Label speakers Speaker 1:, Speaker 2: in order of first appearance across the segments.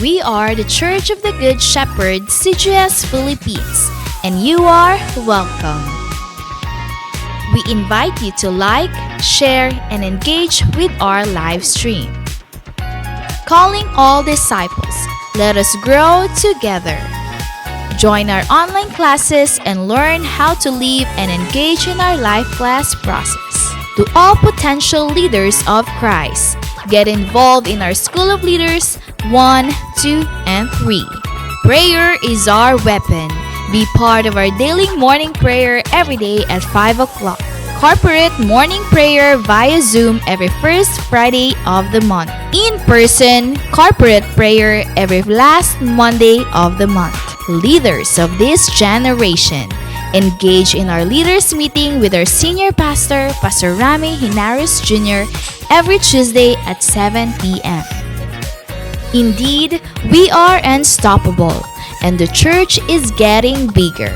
Speaker 1: We are the Church of the Good Shepherd, CGS Philippines, and you are welcome. We invite you to like, share, and engage with our live stream. Calling all disciples, let us grow together. Join our online classes and learn how to live and engage in our life class process. To all potential leaders of Christ, get involved in our School of Leaders 1, 2, and 3. Prayer is our weapon. Be part of our daily morning prayer every day at 5 o'clock. Corporate morning prayer via Zoom every first Friday of the month. In-person corporate prayer every last Monday of the month. Leaders of this generation, engage in our leaders meeting with our senior pastor, Pastor Rami Hinares Jr., every Tuesday at 7 p.m. Indeed, we are unstoppable, and the church is getting bigger.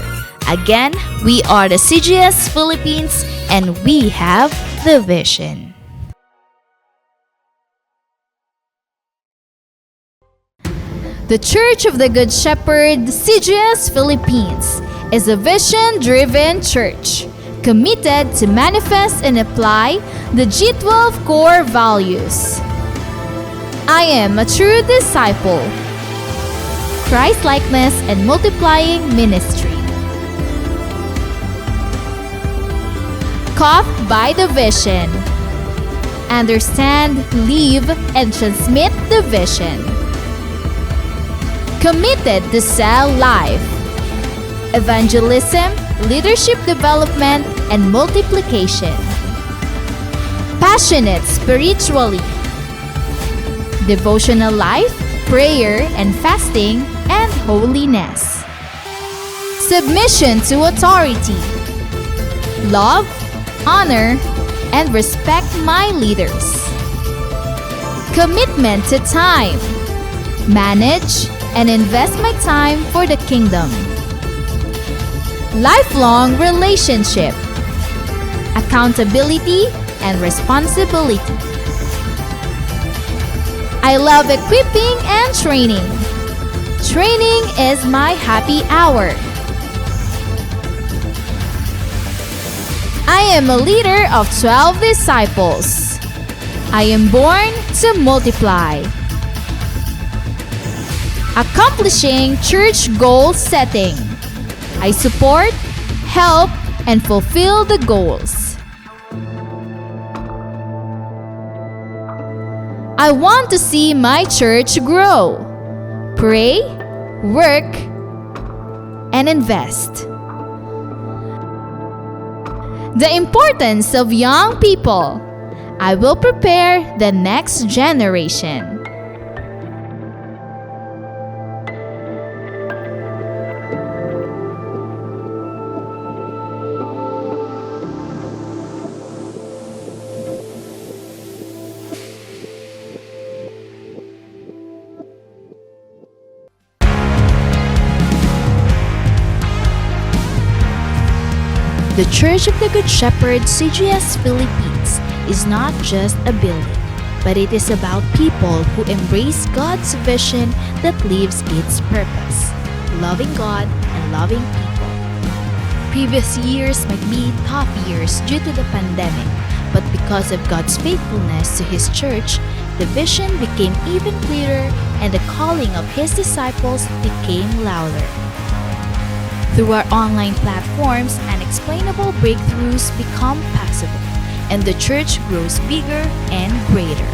Speaker 1: Again, we are the CGS Philippines, and we have the vision. The Church of the Good Shepherd, CGS Philippines, is a vision-driven church committed to manifest and apply the G12 core values. I am a true disciple, Christ-likeness and multiplying ministry. Caught by the vision. Understand, live, and transmit the vision. Committed to sell life. Evangelism, leadership development, and multiplication. Passionate spiritually. Devotional life, prayer and fasting, and holiness. Submission to authority. Love, honor, and respect my leaders. Commitment to time. Manage and invest my time for the kingdom. Lifelong relationship. Accountability and responsibility. I love equipping and training. Training is my happy hour. I am a leader of 12 disciples. I am born to multiply. Accomplishing church goal setting. I support, help, and fulfill the goals. I want to see my church grow. Pray, work, and invest. The importance of young people. I will prepare the next generation. The Church of the Good Shepherd, CGS Philippines, is not just a building, but it is about people who embrace God's vision that lives its purpose, loving God and loving people. Previous years might be tough years due to the pandemic, but because of God's faithfulness to His church, the vision became even clearer and the calling of His disciples became louder. Through our online platforms, unexplainable breakthroughs become possible, and the church grows bigger and greater.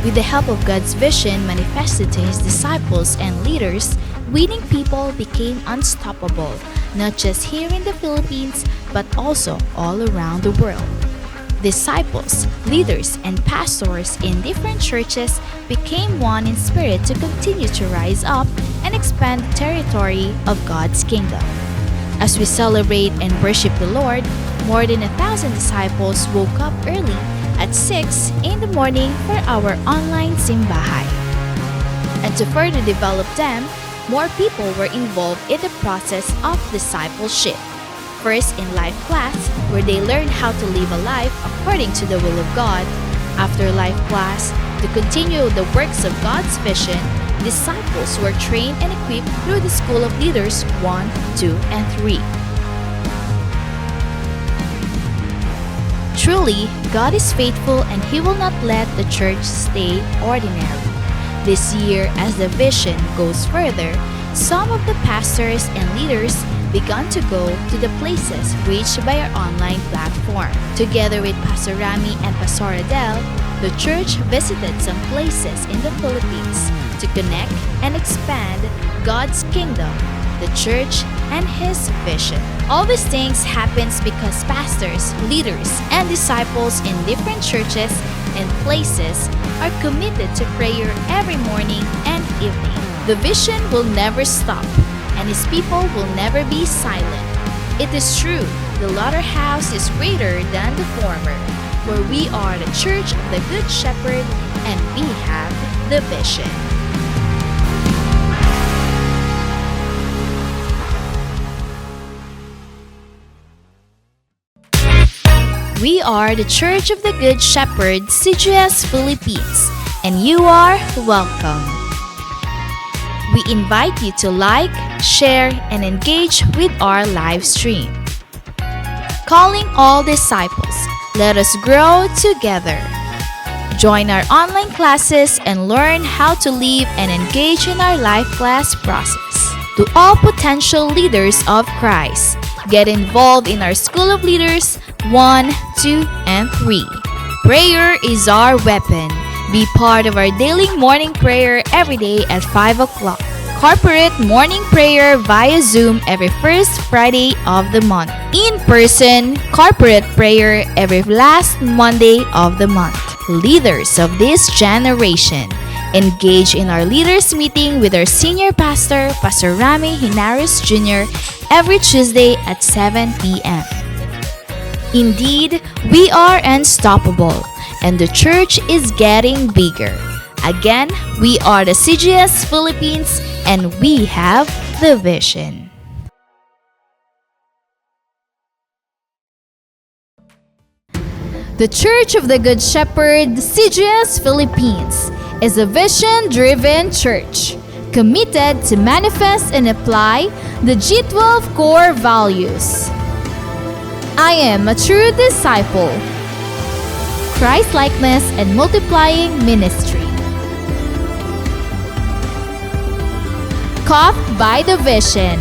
Speaker 1: With the help of God's vision manifested to His disciples and leaders, winning people became unstoppable, not just here in the Philippines, but also all around the world. Disciples, leaders, and pastors in different churches became one in spirit to continue to rise up and expand the territory of God's kingdom. As we celebrate and worship the Lord, more than 1,000 disciples woke up early at 6 in the morning for our online simbahay. And to further develop them, more people were involved in the process of discipleship. First in life class, where they learned how to live a life according to the will of God. After life class, To continue the works of God's vision, disciples were trained and equipped through the School of Leaders 1, 2, and 3. Truly, God is faithful and He will not let the church stay ordinary. This year, as the vision goes further, some of the pastors and leaders began to go to the places reached by our online platform. Together with Pastor Rami and Pastor Adele, the church visited some places in the Philippines to connect and expand God's kingdom, the church, and His vision. All these things happens because pastors, leaders, and disciples in different churches and places are committed to prayer every morning and evening. The vision will never stop, and His people will never be silent. It is true, the latter house is greater than the former, for we are the church of the Good Shepherd, and we have the vision. We are the Church of the Good Shepherd, CGS Philippines, and you are welcome. We invite you to like, share, and engage with our live stream. Calling all disciples, let us grow together. Join our online classes and learn how to live and engage in our life class process. To all potential leaders of Christ, get involved in our School of Leaders 1, 2, and 3. Prayer is our weapon. Be part of our daily morning prayer every day at 5 o'clock. Corporate morning prayer via Zoom every first Friday of the month. In-person corporate prayer every last Monday of the month. Leaders of this generation, engage in our leaders meeting with our senior pastor, Pastor Rami Hinares Jr., every Tuesday at 7 p.m. Indeed, we are unstoppable, and the church is getting bigger. Again, we are the CGS Philippines, and we have the vision. The Church of the Good Shepherd, CGS Philippines, is a vision-driven church committed to manifest and apply the G12 core values. I am a true disciple. Christ-likeness and multiplying ministry. Caught by the vision.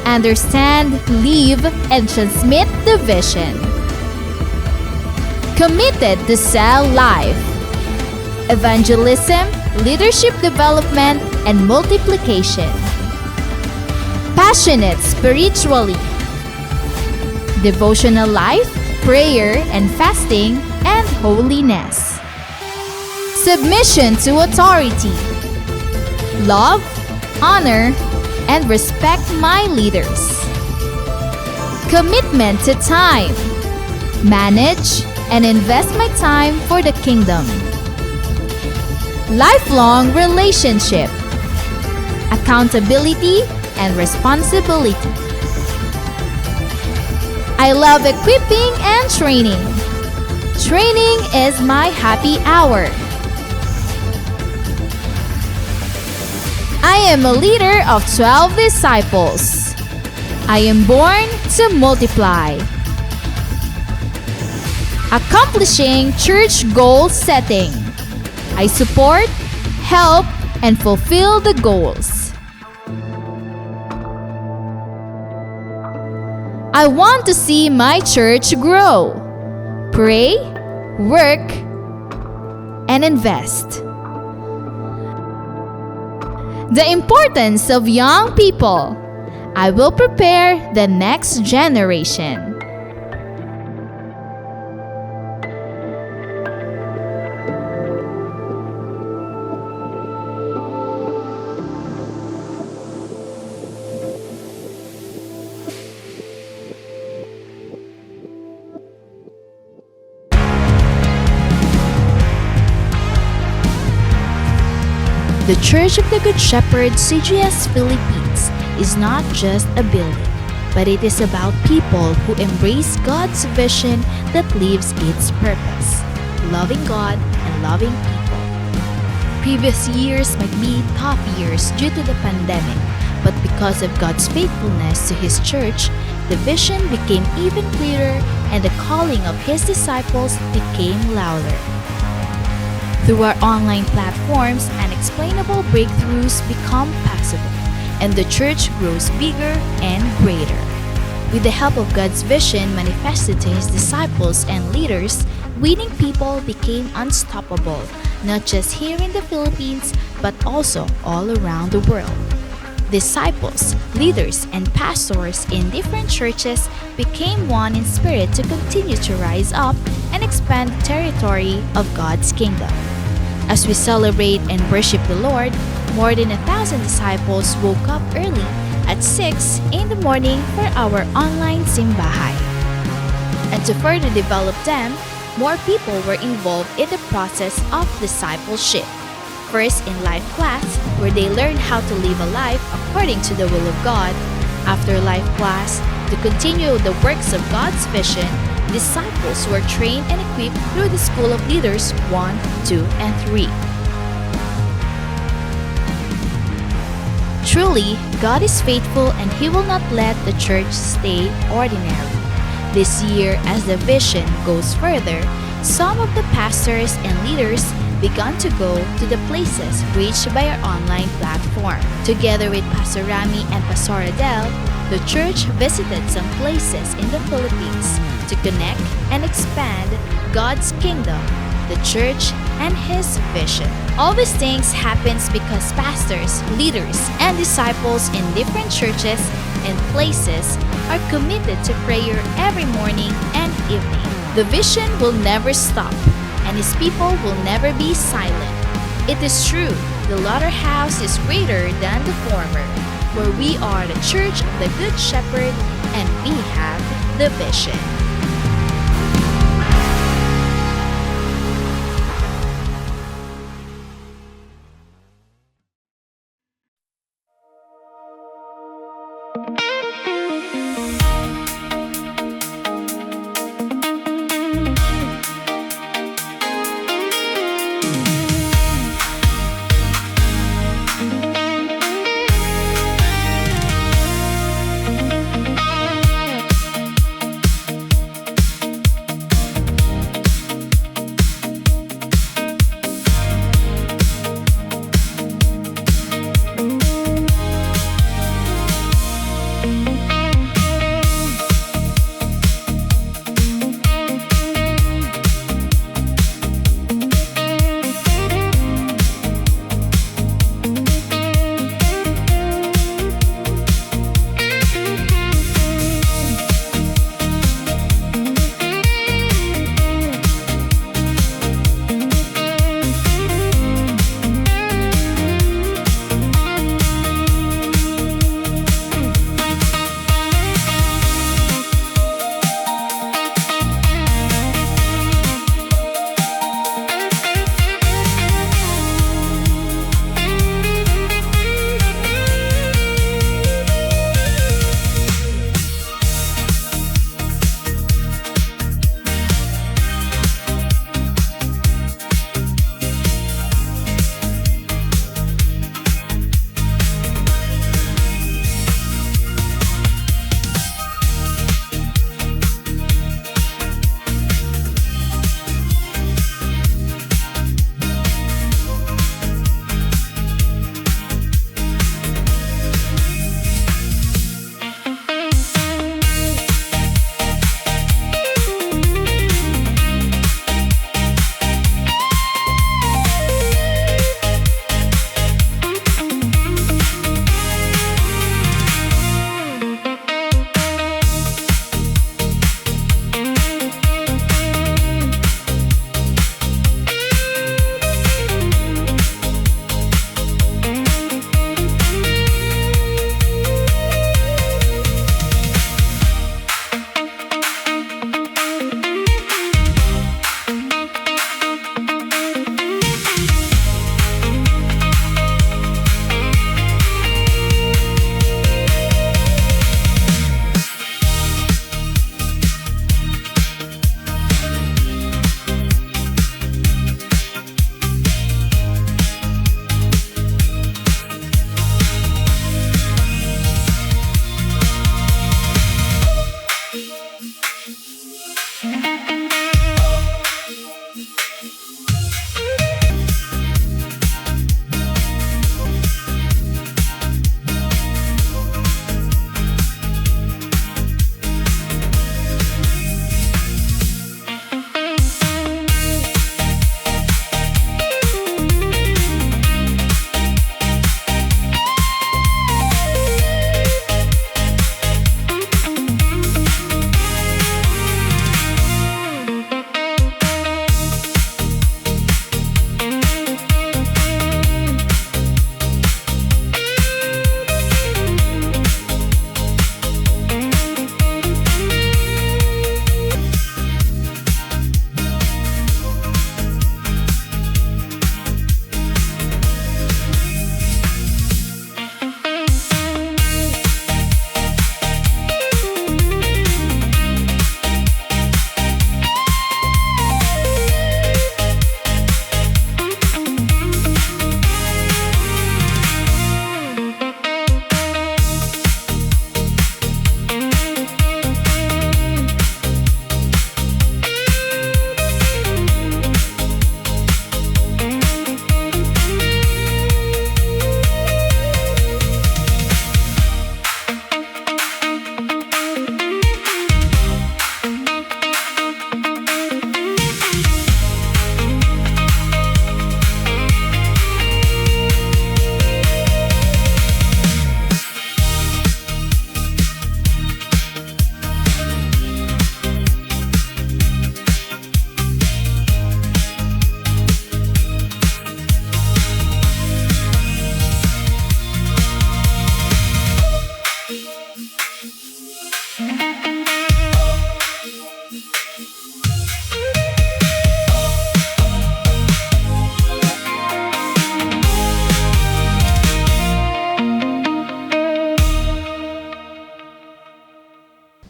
Speaker 1: Understand, live, and transmit the vision. Committed to sell life. Evangelism, leadership development, and multiplication. Passionate spiritually. Devotional life, prayer and fasting, and holiness. Submission to authority. Love, honor, and respect my leaders. Commitment to time. Manage and invest my time for the kingdom. Lifelong relationship. Accountability and responsibility. I love equipping and training. Training is my happy hour. I am a leader of 12 disciples. I am born to multiply. Accomplishing church goal setting. I support, help, and fulfill the goals. I want to see my church grow. Pray, work, and invest. The importance of young people. I will prepare the next generation. The Church of the Good Shepherd, CGS Philippines, is not just a building, but it is about people who embrace God's vision that lives its purpose, loving God and loving people. Previous years might be tough years due to the pandemic, but because of God's faithfulness to His church, the vision became even clearer and the calling of His disciples became louder. Through our online platforms, unexplainable breakthroughs become possible, and the church grows bigger and greater. With the help of God's vision manifested to His disciples and leaders, winning people became unstoppable, not just here in the Philippines, but also all around the world. Disciples, leaders, and pastors in different churches became one in spirit to continue to rise up and expand the territory of God's kingdom. As we celebrate and worship the Lord, more than 1,000 disciples woke up early at 6 in the morning for our online simbahay. And to further develop them, more people were involved in the process of discipleship. First in life class, where they learned how to live a life according to the will of God. After life class, to continue the works of God's vision, disciples were trained and equipped through the School of Leaders 1, 2, and 3. Truly, God is faithful and He will not let the church stay ordinary. This year, as the vision goes further, some of the pastors and leaders began to go to the places reached by our online platform. Together with Pastor Rami and Pastor Adele, the church visited some places in the Philippines to connect and expand God's kingdom, the church, and His vision. All these things happens because pastors, leaders, and disciples in different churches and places are committed to prayer every morning and evening. The vision will never stop, and His people will never be silent. It is true, the latter house is greater than the former, where we are the church of the Good Shepherd and we have the vision.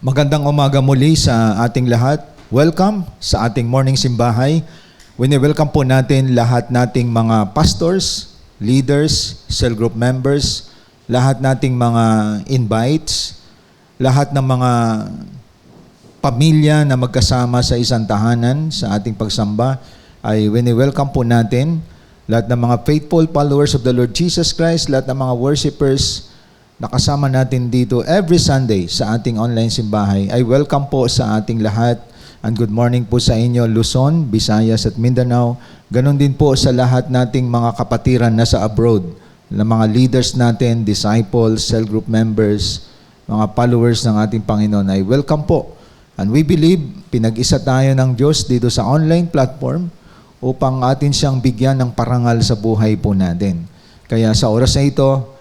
Speaker 2: Magandang umaga muli sa ating lahat. Welcome sa ating morning simbahay. Wini-welcome po natin lahat nating mga pastors, leaders, cell group members, lahat nating mga invites, lahat ng mga pamilya na magkasama sa isang tahanan sa ating pagsamba ay wini-welcome po natin. Lahat ng mga faithful followers of the Lord Jesus Christ, lahat ng mga worshipers nakasama natin dito every Sunday sa ating online simbahay ay welcome po sa ating lahat. And good morning po sa inyo Luzon, Visayas at Mindanao. Ganon din po sa lahat nating mga kapatiran na sa abroad, na mga leaders natin, disciples, cell group members, mga followers ng ating Panginoon ay welcome po. And we believe pinag-isa tayo ng Diyos dito sa online platform upang atin siyang bigyan ng parangal sa buhay po natin. Kaya sa oras na ito,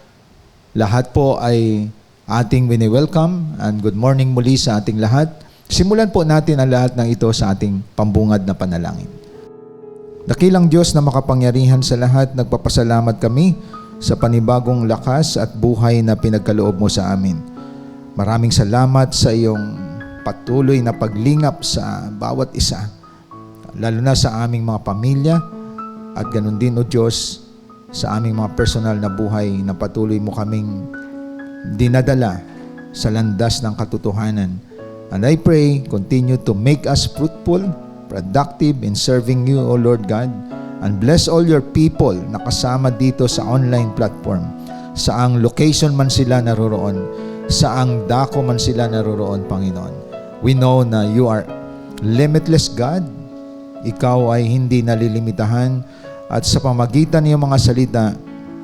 Speaker 2: lahat po ay ating wini-welcome and good morning muli sa ating lahat. Simulan po natin ang lahat ng ito sa ating pambungad na panalangin. Dakilang Diyos na makapangyarihan sa lahat, nagpapasalamat kami sa panibagong lakas at buhay na pinagkaloob mo sa amin. Maraming salamat sa iyong patuloy na paglingap sa bawat isa, lalo na sa aming mga pamilya at ganun din, O Diyos, sa aming mga personal na buhay na patuloy mo kaming dinadala sa landas ng katotohanan. And I pray, continue to make us fruitful, productive in serving you, O Lord God, and bless all your people na kasama dito sa online platform. Saang location man sila naroroon, saang dako man sila naroroon, Panginoon. We know na you are limitless God. Ikaw ay hindi nalilimitahan. At sa pamagitan ng mga salita,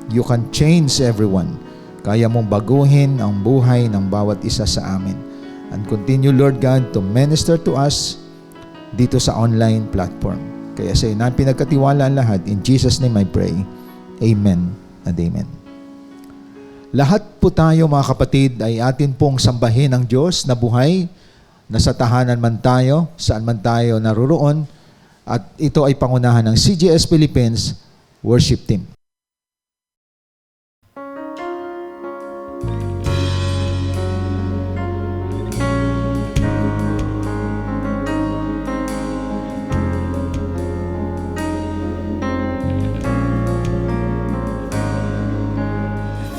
Speaker 2: you can change everyone. Kaya mong baguhin ang buhay ng bawat isa sa amin. And continue, Lord God, to minister to us dito sa online platform. Kaya sa iyo na pinagkatiwala ang lahat. In Jesus' name I pray. Amen and amen. Lahat po tayo, mga kapatid, ay atin pong sambahin ang Diyos na buhay, na sa tahanan man tayo, saan man tayo naroroon. At ito ay pangunahan ng CGS Philippines Worship Team.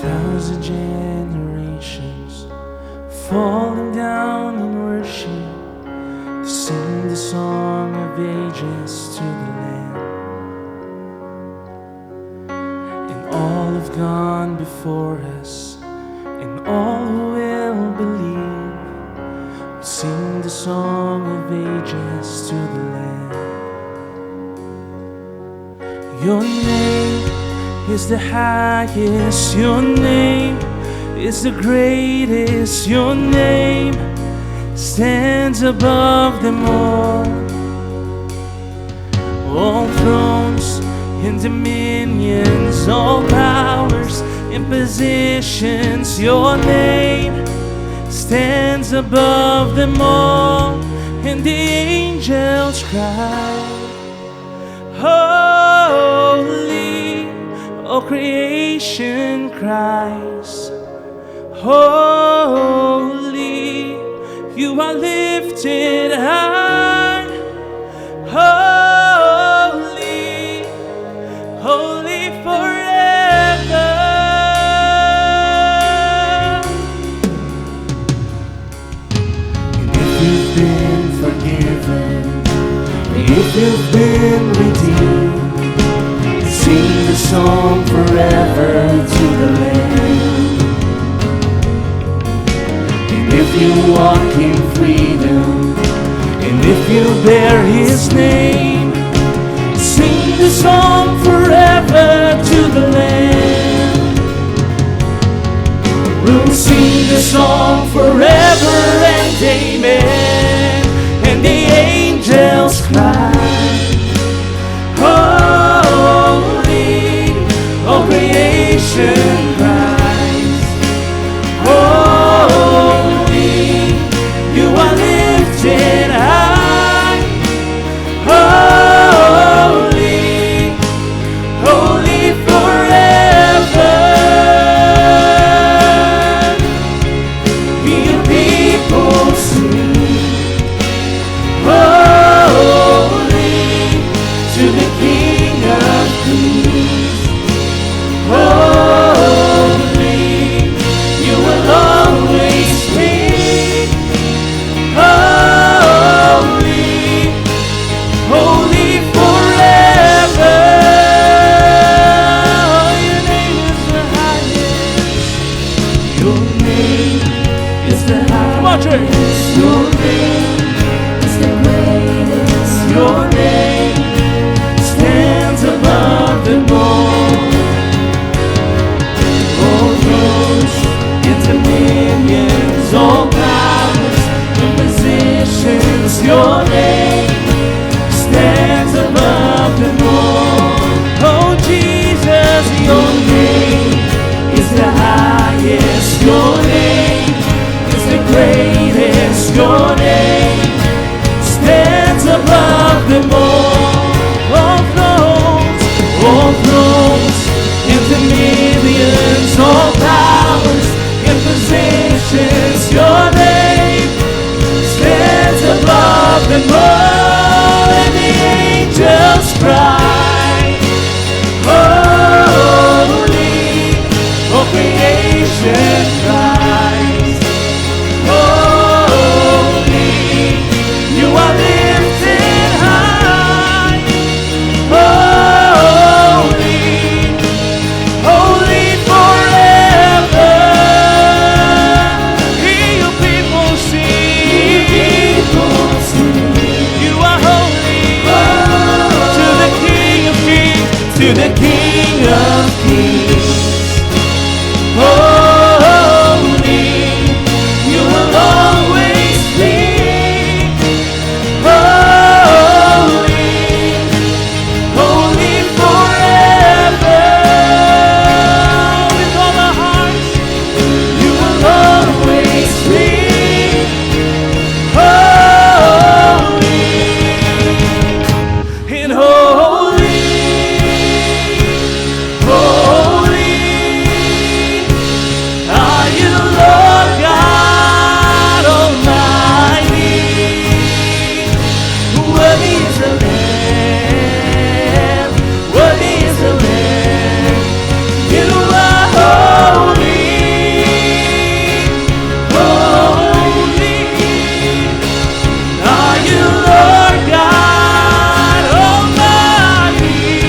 Speaker 3: Thousand generations falling down in worship to sing the song of ages to the Lamb. And all have gone before us, and all who will believe will sing the song of ages to the Lamb. Your name is the highest, your name is the greatest, your name stands above them all. All thrones and dominions, all powers and positions, your name stands above them all. And the angels cry, holy, all creation cries, holy, you are lifted high, holy, holy forever. And if you've been forgiven, if you've been redeemed, sing the song forever to the Lamb. If you walk in freedom, and if you bear His name, sing the song forever to the Lamb. We'll sing the song forever and amen. And the angels cry, holy, all creation cries, holy, you are lifted high, holy, holy forever. Be a people to the King of Kings. Holy, you will always be. Holy, holy forever. Your name is the highest. Your name is the highest. Come on, church. Your name is the greatest. Your name stands above them all. All thrones and dominions, all powers and positions. Your name stands above them all. Oh Jesus, your name is the highest. Your name is the greatest. Your name stands above them all. All thrones and dominions, all powers and positions. Your name stands above them all. And the angels cry, holy, all creation cries, holy, you are lifted high, holy, holy forever. Hear your people sing, you are holy, to the King of Kings, to the King of Kings. Holy, you will always be. Holy, holy forever. With all our hearts, you will always be. Holy and holy, holy are you, Lord God Almighty. Worthy is the Lamb, worthy is the Lamb. You are holy, holy are you, Lord God Almighty.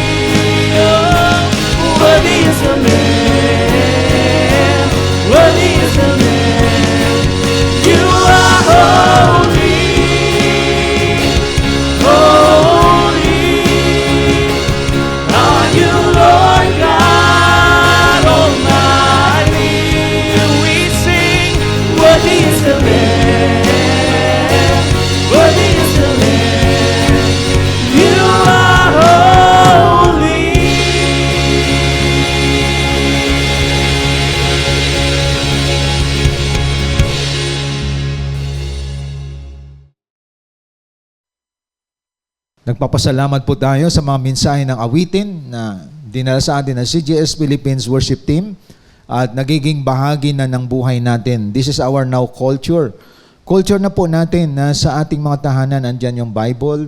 Speaker 3: Oh, worthy is the Lamb, worthy is the Lamb. You are holy, holy are you, Lord God Almighty. We sing, worthy is the Lamb, worthy is the Lamb. You are holy.
Speaker 2: Nagpapasalamat po tayo sa mga mensahe ng awitin na dinala sa atin ng CGS Philippines Worship Team at nagiging bahagi na ng buhay natin. This is our now culture. Culture na po natin na sa ating mga tahanan, andyan yung Bible,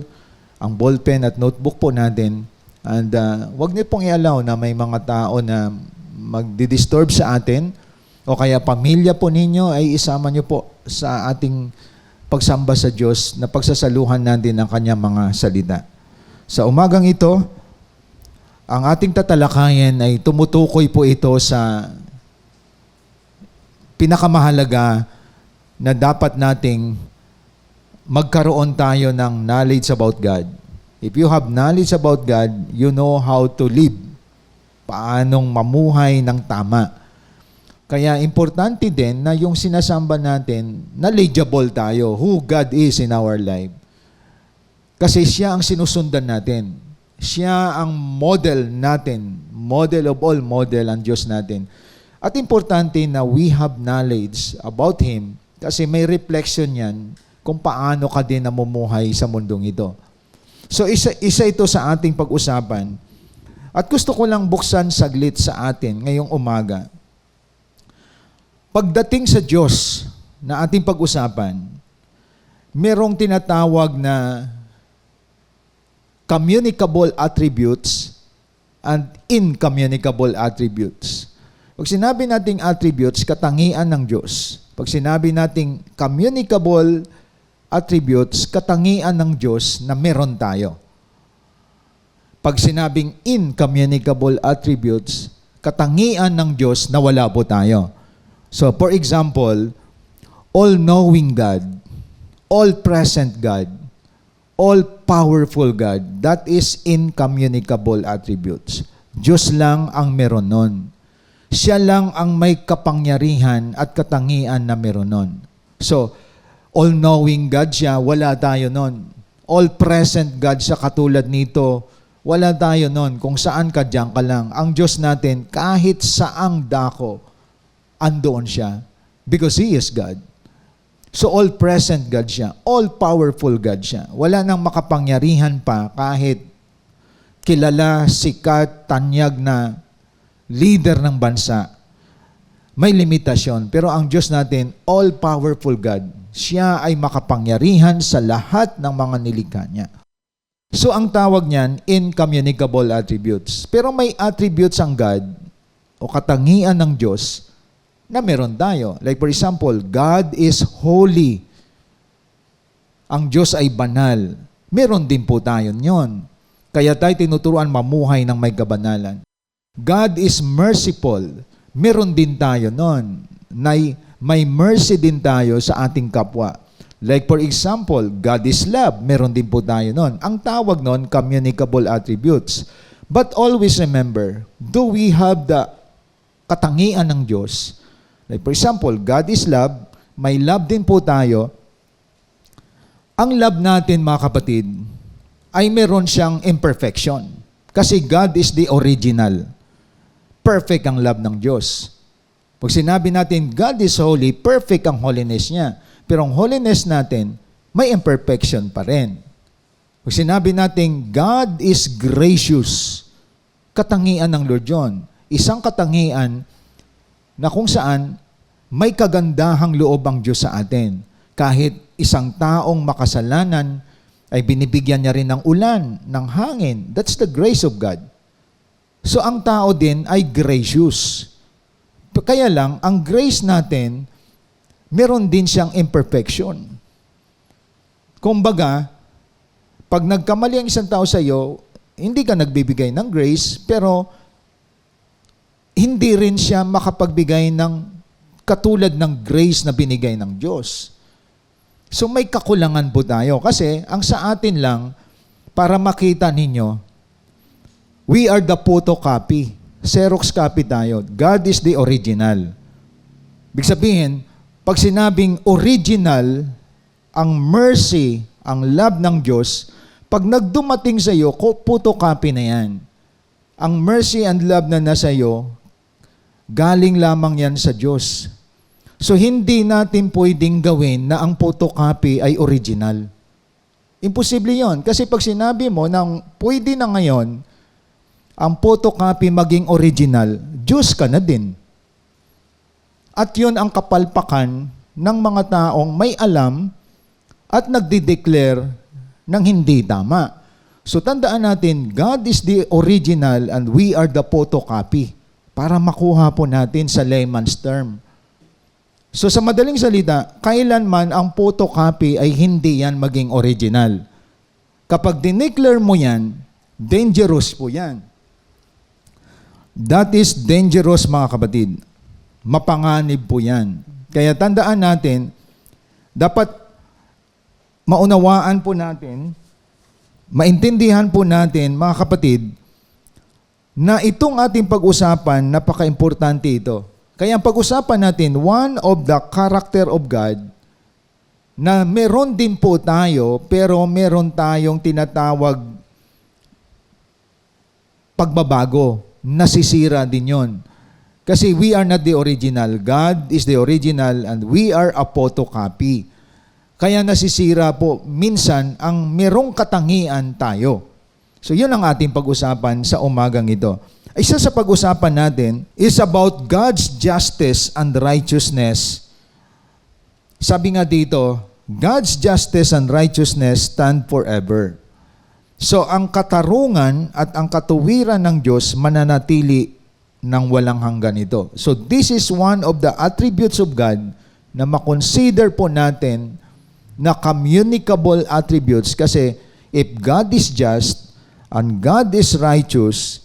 Speaker 2: ang ballpen at notebook po natin. And wag niyo pong i-allow na may mga tao na magdi-disturb sa atin o kaya pamilya po ninyo ay isama niyo po sa ating pagsamba sa Diyos na pagsasaluhan natin ng kanyang mga salita. Sa umagang ito, ang ating tatalakayan ay tumutukoy po ito sa pinakamahalaga na dapat nating magkaroon tayo ng knowledge about God. If you have knowledge about God, you know how to live. Paanong mamuhay ng tama. Kaya importante din na yung sinasamba natin, knowledgeable tayo who God is in our life. Kasi siya ang sinusundan natin. Siya ang model natin. Model of all model ang Diyos natin. At importante na we have knowledge about Him kasi may reflection yan kung paano ka din namumuhay sa mundong ito. So isa ito sa ating pag-usapan. At gusto ko lang buksan saglit sa atin ngayong umaga. Pagdating sa Diyos na ating pag-usapan, merong tinatawag na communicable attributes and incommunicable attributes. Pag sinabi nating attributes, katangian ng Diyos. Pag sinabi nating communicable attributes, katangian ng Diyos na meron tayo. Pag sinabing incommunicable attributes, katangian ng Diyos na wala po tayo. So, for example, all-knowing God, all-present God, all-powerful God, that is incommunicable attributes. Diyos lang ang meron nun. Siya lang ang may kapangyarihan at katangian na meron nun. So, all-knowing God siya, wala tayo nun. All-present God siya, katulad nito, wala tayo nun. Kung saan ka, diyan ka lang. Ang Diyos natin, kahit saang dako, andoon siya. Because He is God. So all-present God siya. All-powerful God siya. Wala nang makapangyarihan pa kahit kilala, sikat, tanyag na leader ng bansa. May limitasyon. Pero ang Diyos natin, all-powerful God. Siya ay makapangyarihan sa lahat ng mga nilikha niya. So ang tawag niyan, incommunicable attributes. Pero may attributes ang God o katangian ng Diyos na meron tayo. Like for example, God is holy. Ang Diyos ay banal. Meron din po tayo yon. Kaya tayo tinuturuan mamuhay ng may kabanalan. God is merciful. Meron din tayo nun. May mercy din tayo sa ating kapwa. Like for example, God is love. Meron din po tayo nun. Ang tawag nun, communicable attributes. But always remember, do we have the katangian ng Diyos? Like for example, God is love. May love din po tayo. Ang love natin, mga kapatid, ay meron siyang imperfection. Kasi God is the original. Perfect ang love ng Diyos. Pag sinabi natin, God is holy, perfect ang holiness niya. Pero ang holiness natin, may imperfection pa rin. Pag sinabi natin, God is gracious, katangian ng Lord yun. Isang katangian na kung saan may kagandahang loob ang Diyos sa atin. Kahit isang taong makasalanan, ay binibigyan niya rin ng ulan, ng hangin. That's the grace of God. So ang tao din ay gracious. Kaya lang, ang grace natin, meron din siyang imperfection. Kumbaga, pag nagkamali ang isang tao sa iyo, hindi ka nagbibigay ng grace, pero hindi rin siya makapagbigay ng katulad ng grace na binigay ng Diyos. So may kakulangan po tayo. Kasi ang sa atin lang, para makita ninyo, we are the photocopy. Xerox copy tayo. God is the original. Ibig sabihin, pag sinabing original, ang mercy, ang love ng Diyos, pag nagdumating sa iyo, photocopy na yan. Ang mercy and love na nasa iyo, galing lamang yan sa Diyos. So, hindi natin pwedeng gawin na ang photocopy ay original. Imposible yon. Kasi pag sinabi mo na pwede na ngayon, ang photocopy maging original, Diyos ka na din. At yun ang kapalpakan ng mga taong may alam at nagdi-declare ng hindi tama. So tandaan natin, God is the original and we are the photocopy para makuha po natin sa layman's term. So sa madaling salita, kailanman ang photocopy ay hindi yan maging original. Kapag dineclare mo yan, dangerous po yan. That is dangerous, mga kapatid. Mapanganib po yan. Kaya tandaan natin, dapat maunawaan po natin, maintindihan po natin, mga kapatid, na itong ating pag-usapan, napaka-importante ito. Kaya ang pag-usapan natin, one of the character of God, na meron din po tayo, pero meron tayong tinatawag pagbabago. Nasisira din yon. Kasi we are not the original. God is the original and we are a photocopy. Kaya nasisira po minsan ang merong katangian tayo. So yun ang ating pag-usapan sa umagang ito. Isa sa pag-usapan natin is about God's justice and righteousness. Sabi nga dito, God's justice and righteousness stand forever. So, ang katarungan at ang katuwiran ng Diyos mananatili ng walang hanggan ito. So, this is one of the attributes of God na makonsider po natin na communicable attributes kasi if God is just and God is righteous,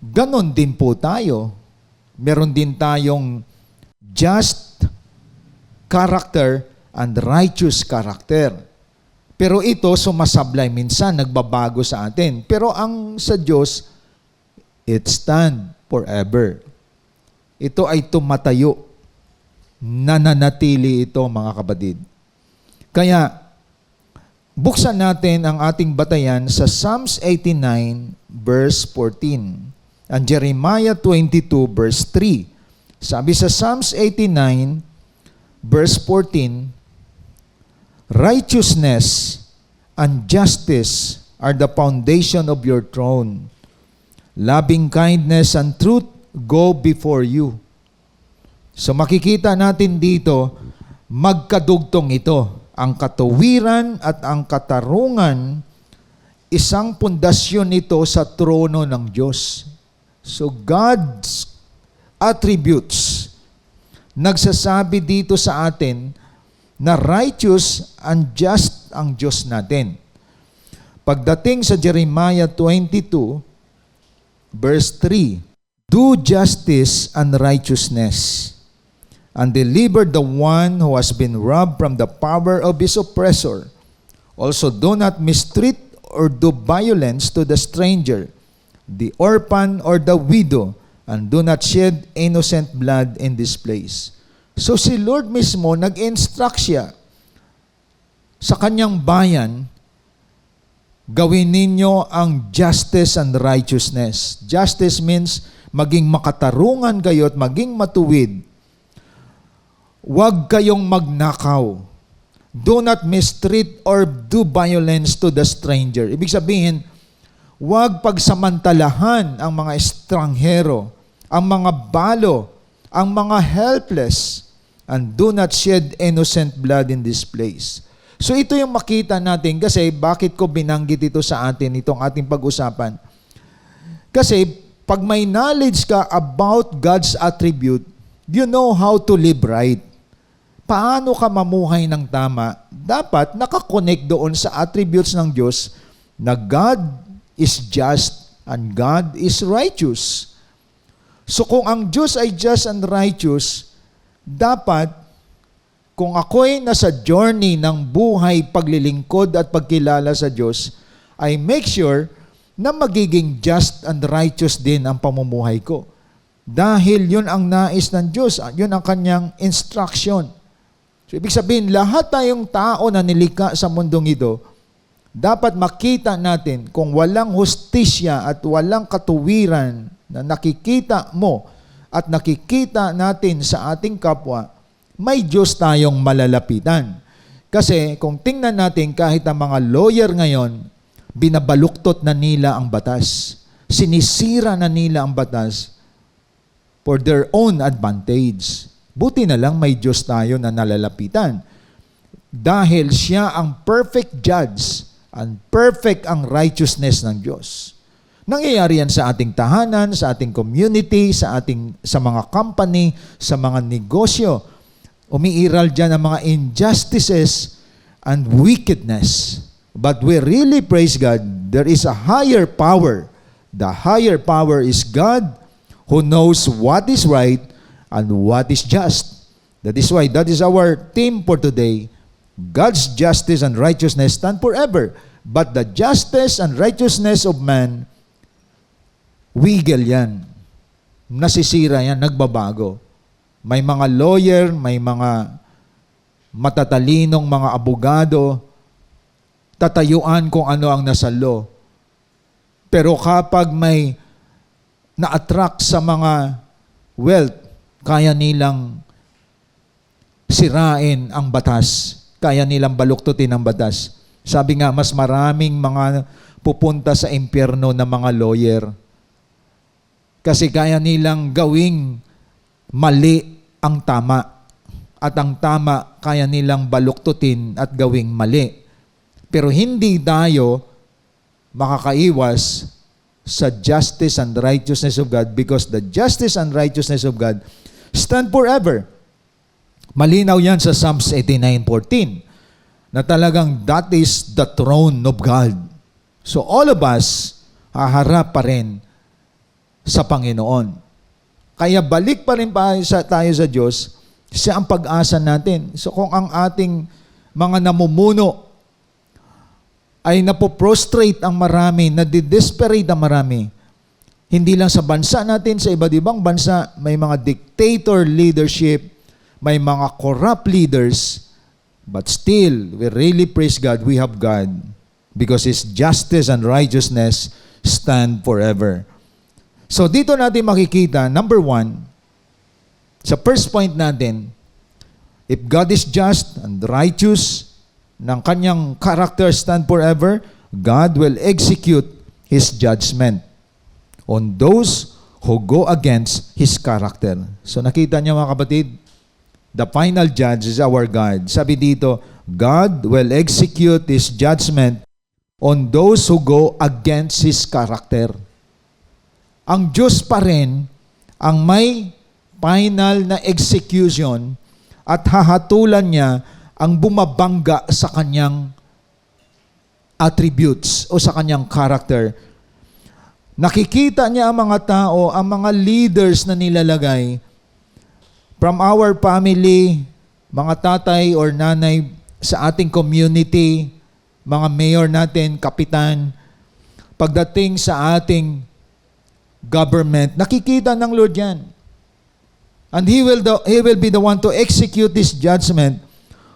Speaker 2: ganon din po tayo. Meron din tayong just character and righteous character. Pero ito sumasablay minsan, nagbabago sa atin. Pero ang sa Diyos, it stand forever. Ito ay tumatayo. Nananatili ito, mga kapatid. Kaya, buksan natin ang ating batayan sa Psalms 89 verse 14 and Jeremiah 22 verse 3. Sabi sa Psalms 89 verse 14, righteousness and justice are the foundation of your throne. Loving kindness and truth go before you. So makikita natin dito, magkadugtong ito. Ang katuwiran at ang katarungan, isang pundasyon ito sa trono ng Diyos. So God's attributes, nagsasabi dito sa atin na righteous and just ang Diyos natin. Pagdating sa Jeremiah 22, verse 3, do justice and righteousness, and deliver the one who has been robbed from the power of his oppressor. Also do not mistreat or do violence to the stranger, the orphan or the widow, and do not shed innocent blood in this place. So si Lord mismo nag-instruct siya sa kanyang bayan, gawin ninyo ang justice and righteousness. Justice means maging makatarungan kayo at maging matuwid. Huwag kayong magnakaw. Do not mistreat or do violence to the stranger. Ibig sabihin, huwag pagsamantalahan ang mga estranghero, ang mga balo, ang mga helpless, and do not shed innocent blood in this place. So ito yung makita natin kasi bakit ko binanggit ito sa atin, itong ating pag-usapan. Kasi pag may knowledge ka about God's attribute, you know how to live right. Paano ka mamuhay ng tama? Dapat nakakonect doon sa attributes ng Diyos na God is just and God is righteous. So kung ang Diyos ay just and righteous, dapat kung ako'y nasa journey ng buhay, paglilingkod at pagkilala sa Diyos, I make sure na magiging just and righteous din ang pamumuhay ko. Dahil yun ang nais ng Diyos, yun ang kanyang instruction. So ibig sabihin, lahat tayong tao na nilikha sa mundong ito, dapat makita natin kung walang hustisya at walang katuwiran na nakikita mo at nakikita natin sa ating kapwa, may Diyos tayong malalapitan. Kasi kung tingnan natin kahit ang mga lawyer ngayon, binabaluktot na nila ang batas. Sinisira na nila ang batas for their own advantage. Buti na lang may Diyos tayo na nalalapitan. Dahil siya ang perfect judge and perfect ang righteousness ng Diyos. Nangyayari yan sa ating tahanan, sa ating community, sa mga company, sa mga negosyo. Umiiral dyan ang mga injustices and wickedness. But we really praise God, there is a higher power. The higher power is God who knows what is right and what is just. That is why that is our theme for today. God's justice and righteousness stand forever. But the justice and righteousness of man, wiggle yan. Nasisira yan, nagbabago. May mga lawyer, may mga matatalinong mga abogado, tatayuan kung ano ang nasa law. Pero kapag may na-attract sa mga wealth, kaya nilang sirain ang batas. Kaya nilang baluktutin ang batas. Sabi nga, mas maraming mga pupunta sa impyerno na mga lawyer. Kasi kaya nilang gawing mali ang tama. At ang tama, kaya nilang baluktutin at gawing mali. Pero hindi tayo makakaiwas sa justice and righteousness of God, because the justice and righteousness of God stand forever. Malinaw yan sa Psalms 89:14 na talagang that is the throne of God. So all of us haharap pa rin sa Panginoon. Kaya balik pa rin tayo sa Diyos, siya ang pag-asa natin. So kung ang ating mga namumuno ay napoprostrate ang marami, nadidesperate ang marami, hindi lang sa bansa natin, sa iba't ibang bansa, may mga dictator leadership, may mga corrupt leaders, but still, we really praise God, we have God, because His justice and righteousness stand forever. So dito natin makikita, number 1, sa first point natin, if God is just and righteous, ng kanyang character stand forever, God will execute His judgment on those who go against His character. So nakita niyo mga kapatid, the final judge is our God. Sabi dito, God will execute His judgment on those who go against His character. Ang Diyos pa rin ang may final na execution at hahatulan niya ang bumabangga sa kanyang attributes o sa kanyang character. Nakikita niya ang mga tao, ang mga leaders na nilalagay from our family, mga tatay or nanay sa ating community, mga mayor natin, kapitan, pagdating sa ating government, nakikita ng Lord yan. And He will be the one to execute this judgment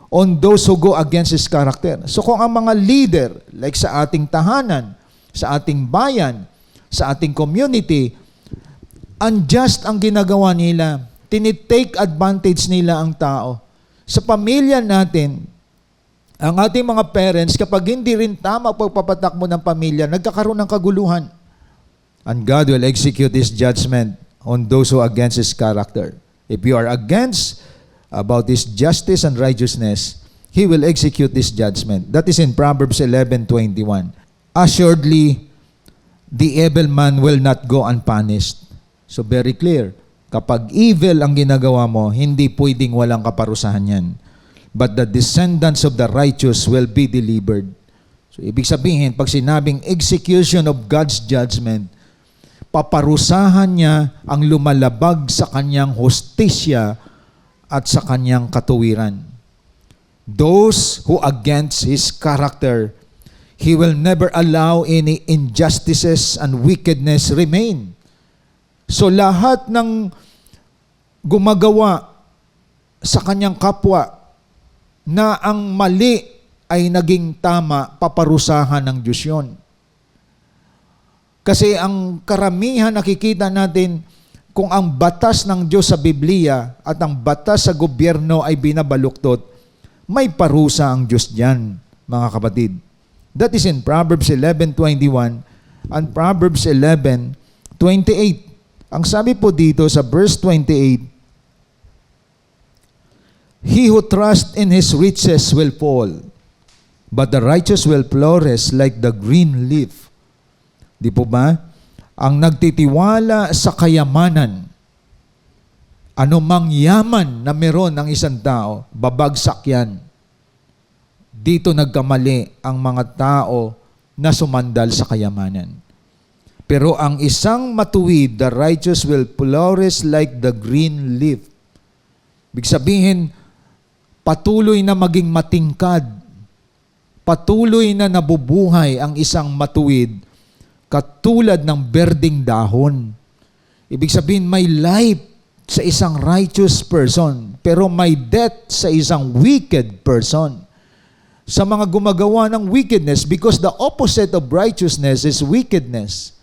Speaker 2: on those who go against His character. So kung ang mga leader, like sa ating tahanan, sa ating bayan, sa ating community, unjust ang ginagawa nila, tinitake advantage nila ang tao. Sa pamilya natin, ang ating mga parents, kapag hindi rin tama pagpapatakbo ng pamilya, nagkakaroon ng kaguluhan. And God will execute His judgment on those who against His character. If you are against about His justice and righteousness, He will execute this judgment. That is in Proverbs 11:21. Assuredly, the evil man will not go unpunished. So very clear, kapag evil ang ginagawa mo, hindi pwedeng walang kaparusahan yan. But the descendants of the righteous will be delivered. So ibig sabihin, pag sinabing execution of God's judgment, paparusahan niya ang lumalabag sa kanyang hustisya at sa kanyang katuwiran. Those who against His character, He will never allow any injustices and wickedness remain. So lahat ng gumagawa sa kanyang kapwa na ang mali ay naging tama, paparusahan ng Diyos yun. Kasi ang karamihan nakikita natin, kung ang batas ng Diyos sa Biblia at ang batas sa gobyerno ay binabaluktot, may parusa ang Diyos diyan, mga kapatid. That is in Proverbs 11:21 and Proverbs 11:28. Ang sabi po dito sa verse 28, He who trusts in his riches will fall, but the righteous will flourish like the green leaf. Di po ba? Ang nagtitiwala sa kayamanan, anumang yaman na meron ng isang tao, babagsak yan. Dito nagkamali ang mga tao na sumandal sa kayamanan. Pero ang isang matuwid, the righteous will flourish like the green leaf. Ibig sabihin, patuloy na maging matingkad, patuloy na nabubuhay ang isang matuwid, katulad ng berdeng dahon. Ibig sabihin, may life sa isang righteous person, pero may death sa isang wicked person. Sa mga gumagawa ng wickedness, because the opposite of righteousness is wickedness.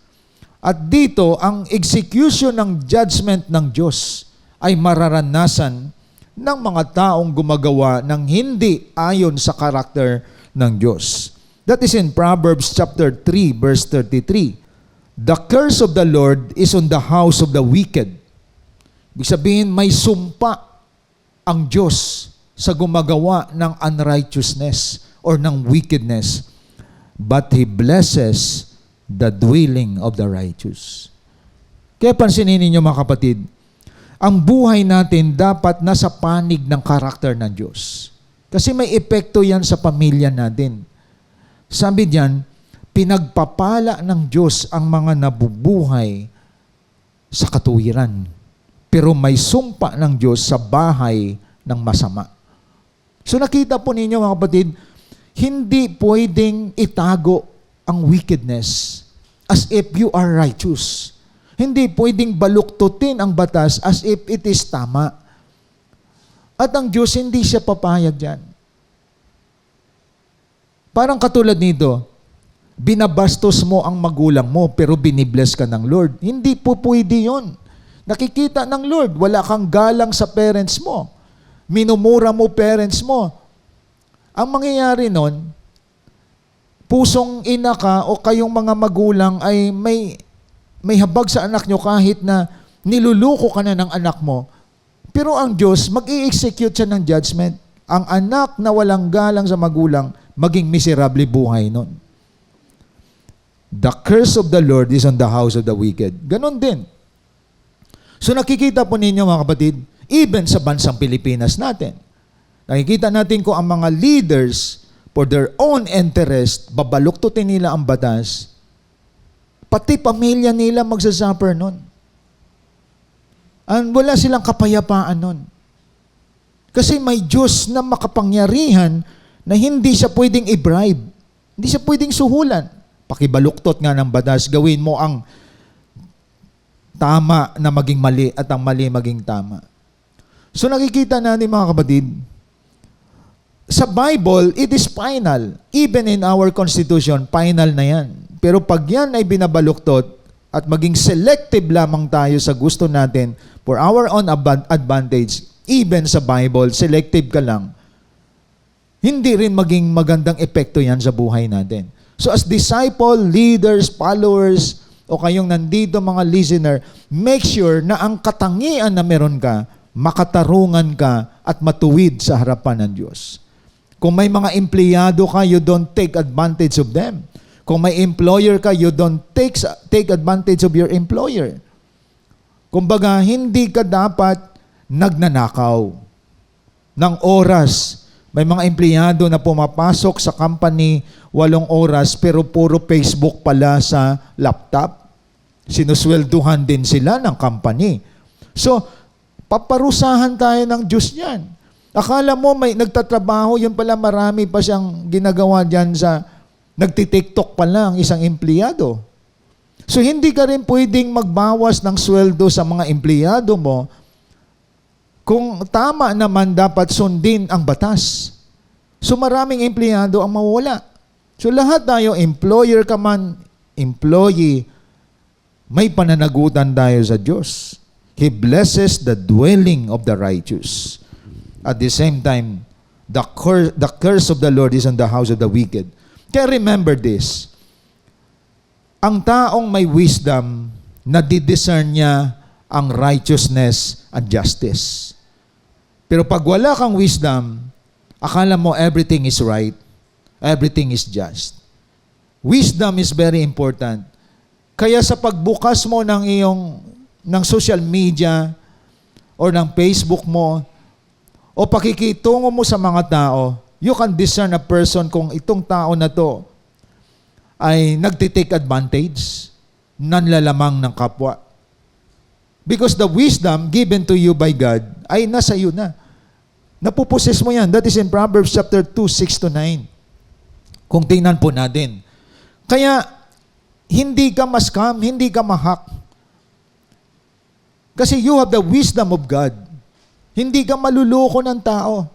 Speaker 2: At dito, ang execution ng judgment ng Diyos ay mararanasan ng mga taong gumagawa ng hindi ayon sa karakter ng Diyos. That is in Proverbs chapter 3, verse 33. The curse of the Lord is on the house of the wicked. Ibig sabihin, may sumpa ang Diyos sa gumagawa ng unrighteousness or ng wickedness. but He blesses the dwelling of the righteous. Kaya pansinin ninyo mga kapatid, ang buhay natin dapat nasa panig ng karakter ng Diyos. Kasi may epekto yan sa pamilya natin. Sabi diyan, pinagpapala ng Diyos ang mga nabubuhay sa katuwiran. Pero may sumpa ng Diyos sa bahay ng masama. So nakita po ninyo mga kapatid, hindi pwedeng itago ang wickedness as if you are righteous. Hindi pwedeng baluktutin ang batas as if it is tama. At ang Diyos hindi siya papayag dyan. Parang katulad nito, binabastos mo ang magulang mo pero binibless ka ng Lord. Hindi po pwede yun. Nakikita ng Lord, wala kang galang sa parents mo. Minumura mo parents mo. Ang mangyayari nun, pusong ina ka o kayong mga magulang ay may habag sa anak nyo kahit na niluluko ka na ng anak mo. Pero ang Diyos, mag-i-execute siya ng judgment. Ang anak na walang galang sa magulang, maging miserable buhay nun. The curse of the Lord is on the house of the wicked. Ganon din. So nakikita po ninyo mga kapatid, even sa bansang Pilipinas natin, nakikita natin kung ang mga leaders, for their own interest, babaluktutin nila ang batas, pati pamilya nila magsasuffer nun. And wala silang kapayapaan nun. Kasi may Diyos na makapangyarihan na hindi siya pwedeng i-bribe. Hindi siya pwedeng suhulan. Pakibaluktot nga ng batas, gawin mo ang tama na maging mali at ang mali maging tama. So nakikita natin mga kapatid, sa Bible, it is final. Even in our Constitution, final na yan. Pero pag yan ay binabaluktot at maging selective lamang tayo sa gusto natin for our own advantage, even sa Bible, selective ka lang, hindi rin maging magandang epekto yan sa buhay natin. So as disciple, leaders, followers, o kayong nandito mga listener, make sure na ang katangian na meron ka, makatarungan ka at matuwid sa harapan ng Diyos. Kung may mga empleyado ka, you don't take advantage of them. Kung may employer ka, you don't take advantage of your employer. Kumbaga, hindi ka dapat nagnanakaw ng oras. May mga empleyado na pumapasok sa company 8 oras pero puro Facebook pala sa laptop. Sinuswelduhan din sila ng company. So, paparusahan tayo ng Diyos yan. Akala mo may nagtatrabaho, yun pala marami pa siyang ginagawa dyan sa nagtitiktok pa lang isang empleyado. So, hindi ka rin pwedeng magbawas ng sweldo sa mga empleyado mo kung tama naman dapat sundin ang batas. So maraming empleyado ang mawawala. So lahat tayo, employer ka man, employee, may pananagutan tayo sa Diyos. He blesses the dwelling of the righteous. At the same time, the curse of the Lord is on the house of the wicked. Kaya remember this, ang taong may wisdom, nadidiscern niya ang righteousness and justice. Pero pag wala kang wisdom, akala mo everything is right, everything is just. Wisdom is very important. Kaya sa pagbukas mo ng social media or ng Facebook mo o pakikitungo mo sa mga tao, you can discern a person kung itong tao na to ay nagtitake advantage, nanlalamang ng kapwa. Because the wisdom given to you by God ay nasa iyo na. Napuposes mo yan. That is in Proverbs chapter 2, 6-9. Kung tingnan po natin. Kaya, hindi ka ma-scam, hindi ka ma-hack. Kasi you have the wisdom of God. Hindi ka maluloko ng tao.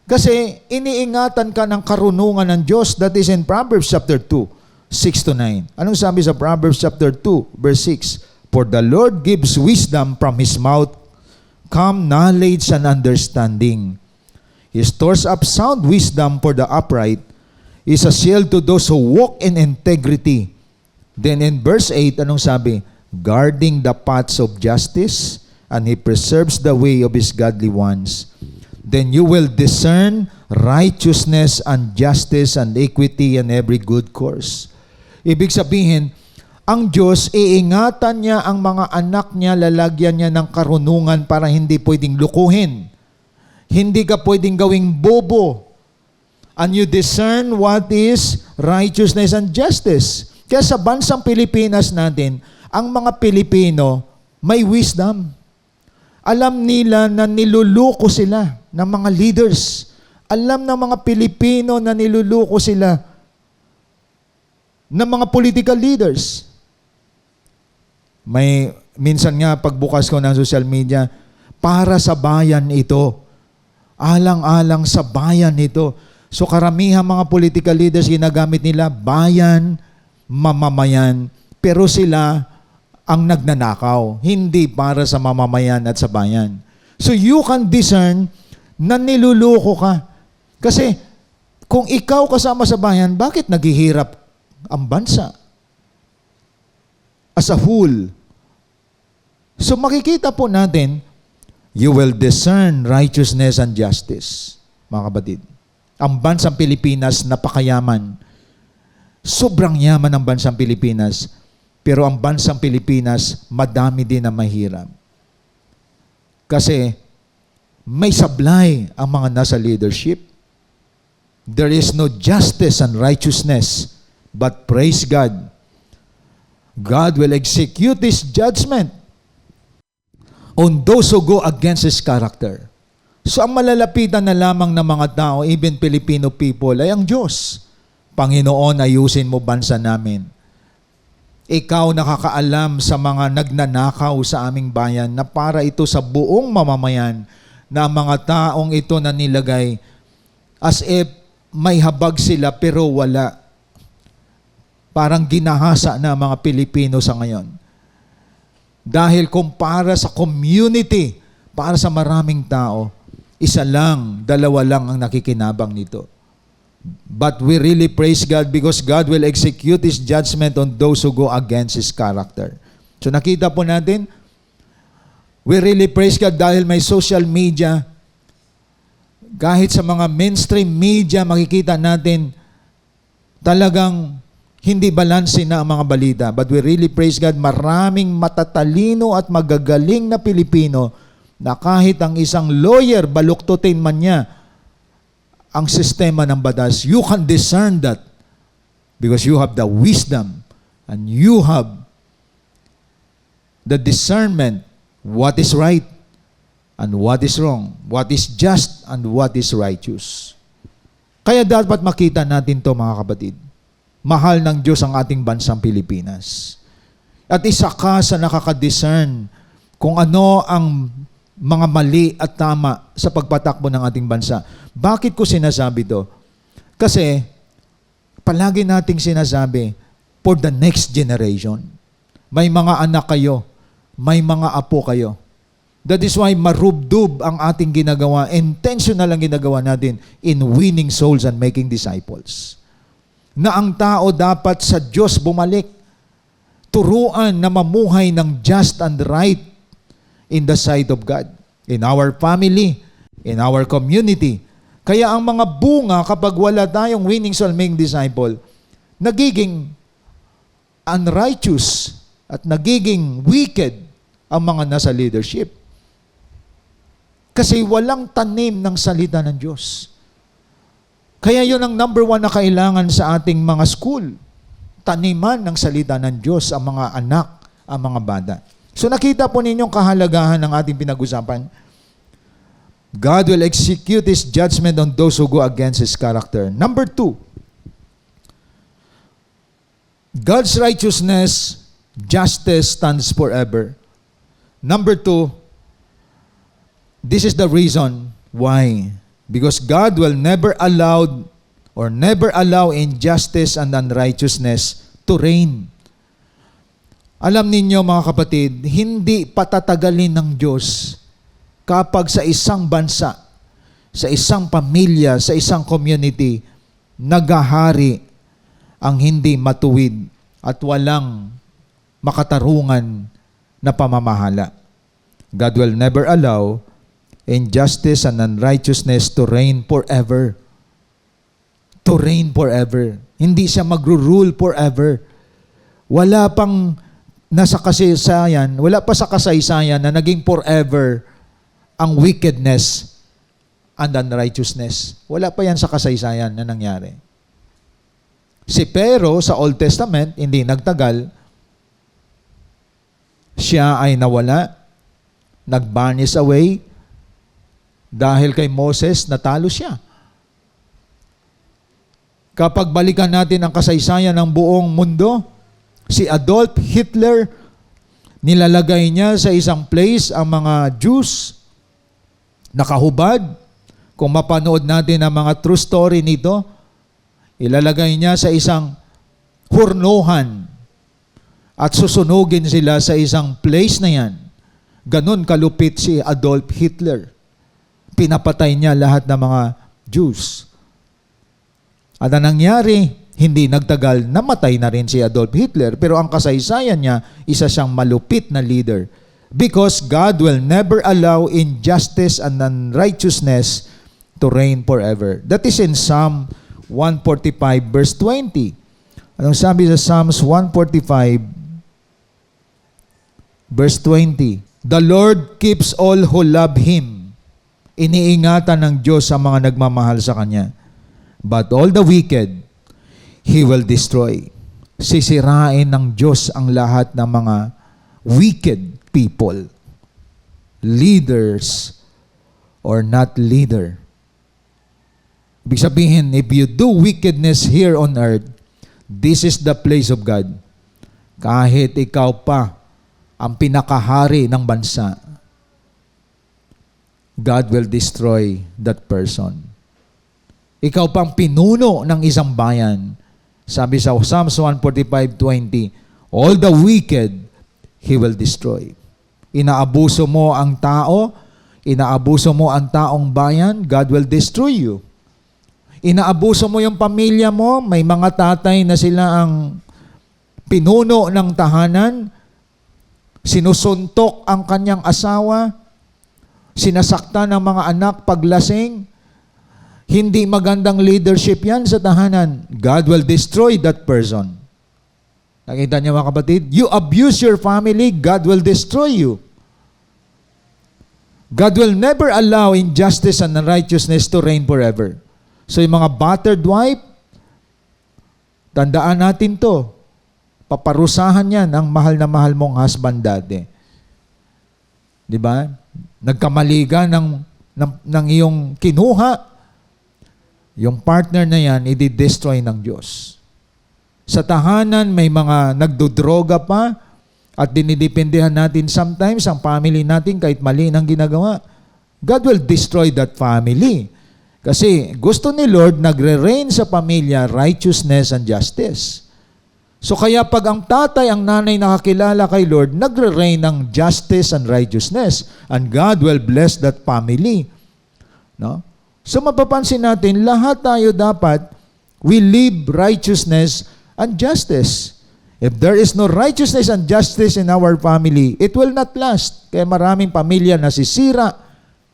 Speaker 2: Kasi, iniingatan ka ng karunungan ng Diyos. That is in Proverbs chapter 2, 6-9. Anong sabi sa Proverbs chapter 2, verse 6? For the Lord gives wisdom from His mouth, calm knowledge and understanding. He stores up sound wisdom for the upright, is a shield to those who walk in integrity. Then in verse 8, anong sabi? Guarding the paths of justice, and He preserves the way of His godly ones. then you will discern righteousness and justice and equity and every good course. Ibig sabihin, ang Diyos, iingatan niya ang mga anak niya, lalagyan niya ng karunungan para hindi pwedeng lukuhin. Hindi ka pwedeng gawing bobo. And you discern what is righteousness and justice. Kaya sa bansang Pilipinas natin, ang mga Pilipino may wisdom. Alam nila na niluluko sila ng mga leaders. Alam ng mga Pilipino na niluluko sila ng mga political leaders. May minsan nga pagbukas ko ng social media, para sa bayan ito. Alang-alang sa bayan ito. So karamihan mga political leaders ginagamit nila bayan, mamamayan, pero sila ang nagnanakaw, hindi para sa mamamayan at sa bayan. So you can discern na niluloko ka. Kasi kung ikaw kasama sa bayan, bakit naghihirap ang bansa? As a whole. So makikita po natin, you will discern righteousness and justice, mga kapatid. Ang bansang Pilipinas, napakayaman. Sobrang yaman ang bansang Pilipinas. Pero ang bansang Pilipinas, madami din na mahirap. Kasi may sablay ang mga nasa leadership. There is no justice and righteousness, but praise God. God will execute His judgment on those who go against His character. So ang malalapitan na lamang ng mga tao, even Filipino people, ay ang Diyos. Panginoon, ayusin mo bansa namin. Ikaw nakakaalam sa mga nagnanakaw sa aming bayan na para ito sa buong mamamayan na mga taong ito na nilagay as if may habag sila pero wala. Parang ginahasa na mga Pilipino sa ngayon. Dahil kung para sa community, para sa maraming tao, isa lang, dalawa lang ang nakikinabang nito. But we really praise God because God will execute His judgment on those who go against His character. So nakita po natin, we really praise God dahil may social media. Kahit sa mga mainstream media, makikita natin talagang hindi balanse na ang mga balita. But we really praise God, maraming matatalino at magagaling na Pilipino na kahit ang isang lawyer, baluktutin man niya ang sistema ng batas, you can discern that because you have the wisdom and you have the discernment what is right and what is wrong, what is just and what is righteous. Kaya dapat makita natin to mga kapatid. Mahal ng Diyos ang ating bansang Pilipinas. At isa ka sa nakaka-discern kung ano ang mga mali at tama sa pagpatakbo ng ating bansa. Bakit ko sinasabi to? Kasi palagi nating sinasabi, for the next generation. May mga anak kayo, may mga apo kayo. That is why marubdub ang ating ginagawa, intentional ang ginagawa natin in winning souls and making disciples. Na ang tao dapat sa Diyos bumalik, turuan na mamuhay ng just and right in the sight of God, in our family, in our community. Kaya ang mga bunga kapag wala tayong winning soul, making disciple, nagiging unrighteous at nagiging wicked ang mga nasa leadership. Kasi walang tanim ng salita ng Diyos. Kaya yun ang number one na kailangan sa ating mga school. Taniman ng salita ng Diyos ang mga anak, ang mga bata. So nakita po ninyong kahalagahan ng ating pinag-usapan. God will execute His judgment on those who go against His character. Number 2, God's righteousness, justice stands forever. Number 2, this is the reason why. Because God will never allow injustice and unrighteousness to reign. Alam ninyo mga kapatid, hindi patatagalin ng Diyos kapag sa isang bansa, sa isang pamilya, sa isang community, nagahari ang hindi matuwid at walang makatarungan na pamamahala. God will never allow injustice and unrighteousness to reign forever. To reign forever. Hindi siya magro-rule forever. Wala pang nasa kasaysayan, wala pa sa kasaysayan na naging forever ang wickedness and unrighteousness. Wala pa yan sa kasaysayan na nangyari. Pero sa Old Testament, hindi nagtagal, siya ay nawala, nag-vanish away, dahil kay Moses, natalo siya. Kapag balikan natin ang kasaysayan ng buong mundo, si Adolf Hitler, nilalagay niya sa isang place ang mga Jews, nakahubad. Kung mapanood natin ang mga true story nito, ilalagay niya sa isang hurnuhan at susunugin sila sa isang place na yan. Ganon kalupit si Adolf Hitler. Pinapatay niya lahat ng mga Jews. At ang nangyari, hindi nagtagal, namatay na rin si Adolf Hitler. Pero ang kasaysayan niya, isa siyang malupit na leader. Because God will never allow injustice and unrighteousness to reign forever. That is in Psalm 145 verse 20. Anong sabi sa Psalms 145 verse 20? The Lord keeps all who love Him. Iniingatan ng Diyos ang mga nagmamahal sa Kanya. But all the wicked, He will destroy. Sisirain ng Diyos ang lahat ng mga wicked people. Leaders or not leader. Ibig sabihin, if you do wickedness here on earth, this is the place of God. Kahit ikaw pa ang pinakahari ng bansa, God will destroy that person. Ikaw pang pinuno ng isang bayan. Sabi sa Psalms 145:20, all the wicked, He will destroy. Inaabuso mo ang tao, inaabuso mo ang taong bayan, God will destroy you. Inaabuso mo yung pamilya mo, may mga tatay na sila ang pinuno ng tahanan, sinusuntok ang kanyang asawa, sinasaktan ng mga anak paglasing. Hindi magandang leadership yan sa tahanan. God will destroy that person. Nakita niyo mga kapatid? You abuse your family, God will destroy you. God will never allow injustice and unrighteousness to reign forever. So yung mga battered wife, tandaan natin to. Paparusahan yan ang mahal na mahal mong husband dati. Di ba? Nagkamali ka ng iyong kinuha, yung partner na yan, i-destroy ng Diyos. Sa tahanan, may mga nagdodroga pa at dinidependehan natin sometimes ang family natin kahit mali ng ginagawa. God will destroy that family. Kasi gusto ni Lord nagre-reign sa pamilya righteousness and justice. So kaya pag ang tatay, ang nanay nakakilala kay Lord, nagre-reign ng justice and righteousness. And God will bless that family. No? So mapapansin natin, lahat tayo dapat, we live righteousness and justice. If there is no righteousness and justice in our family, it will not last. Kaya maraming pamilya nasisira,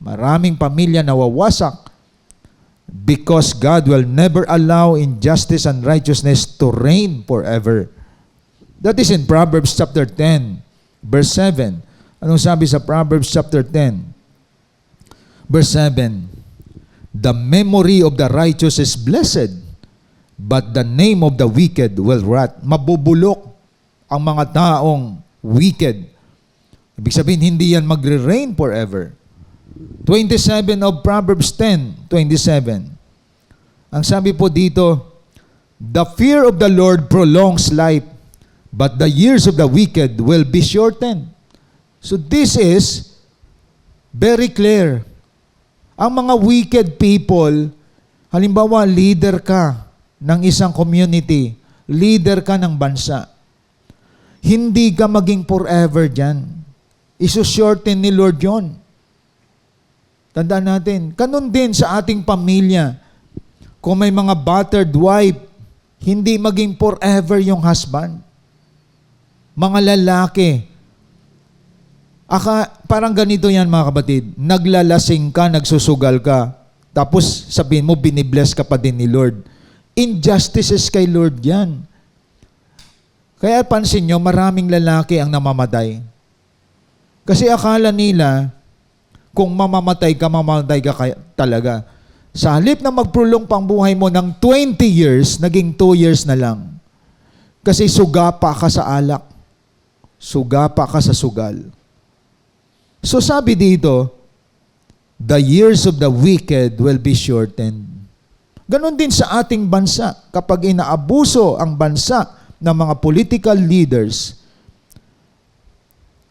Speaker 2: maraming pamilya nawawasak, because God will never allow injustice and righteousness to reign forever. That is in Proverbs chapter 10, verse 7. Anong sabi sa Proverbs chapter 10? Verse 7. The memory of the righteous is blessed, but the name of the wicked will rot. Mabubulok ang mga taong wicked. Ibig sabihin, hindi yan magre-reign forever. 27 of Proverbs 10:27. Ang sabi po dito, the fear of the Lord prolongs life, but the years of the wicked will be shortened. So this is very clear. Ang mga wicked people, halimbawa, leader ka ng isang community, leader ka ng bansa, hindi ka maging forever dyan. Isu-shorten ni Lord yun. Tandaan natin, ganun din sa ating pamilya. Kung may mga battered wife, hindi maging forever yung husband. Mga lalaki, Parang ganito yan mga kapatid. Naglalasing ka, nagsusugal ka. Tapos sabihin mo, binibless ka pa din ni Lord. Injustices kay Lord yan. Kaya pansin nyo, maraming lalaki ang namamatay. Kasi akala nila, kung mamamatay ka talaga. Sa halip na magprolong pang buhay mo ng 20 years, naging 2 years na lang. Kasi sugapa ka sa alak. Sugapa ka sa sugal. So sabi dito, the years of the wicked will be shortened. Ganon din sa ating bansa. Kapag inaabuso ang bansa ng mga political leaders,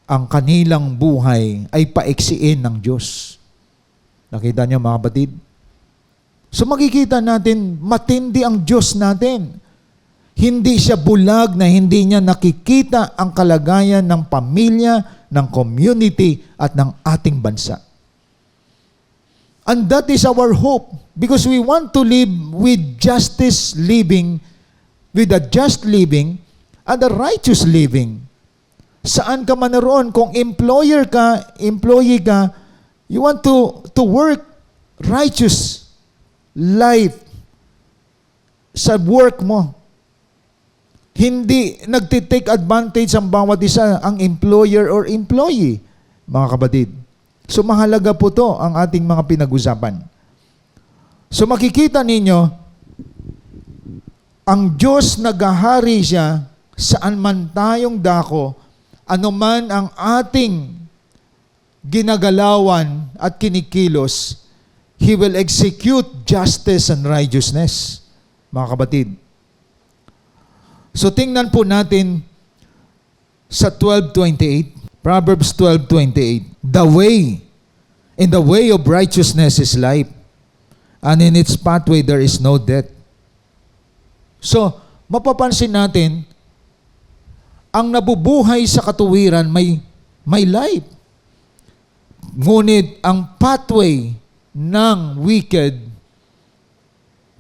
Speaker 2: ang kanilang buhay ay paiksiin ng Diyos. Nakita niyo mga kapatid? So makikita natin, matindi ang Diyos natin. Hindi siya bulag na hindi niya nakikita ang kalagayan ng pamilya, ng community, at ng ating bansa. And that is our hope because we want to live with justice living, with a just living and a righteous living. Saan ka man naroon, kung employee ka, you want to work righteous life sa work mo. Hindi nagtitake advantage ang bawat isa, ang employer or employee, mga kapatid. So mahalaga po to ang ating mga pinag-usapan. So makikita ninyo, ang Diyos naghahari siya saan man tayong dako, anuman ang ating ginagalawan at kinikilos, He will execute justice and righteousness, mga kapatid. So tingnan po natin sa 12:28, Proverbs 12:28. In the way of righteousness is life, and in its pathway there is no death. So, mapapansin natin, ang nabubuhay sa katuwiran may life. Ngunit ang pathway ng wicked,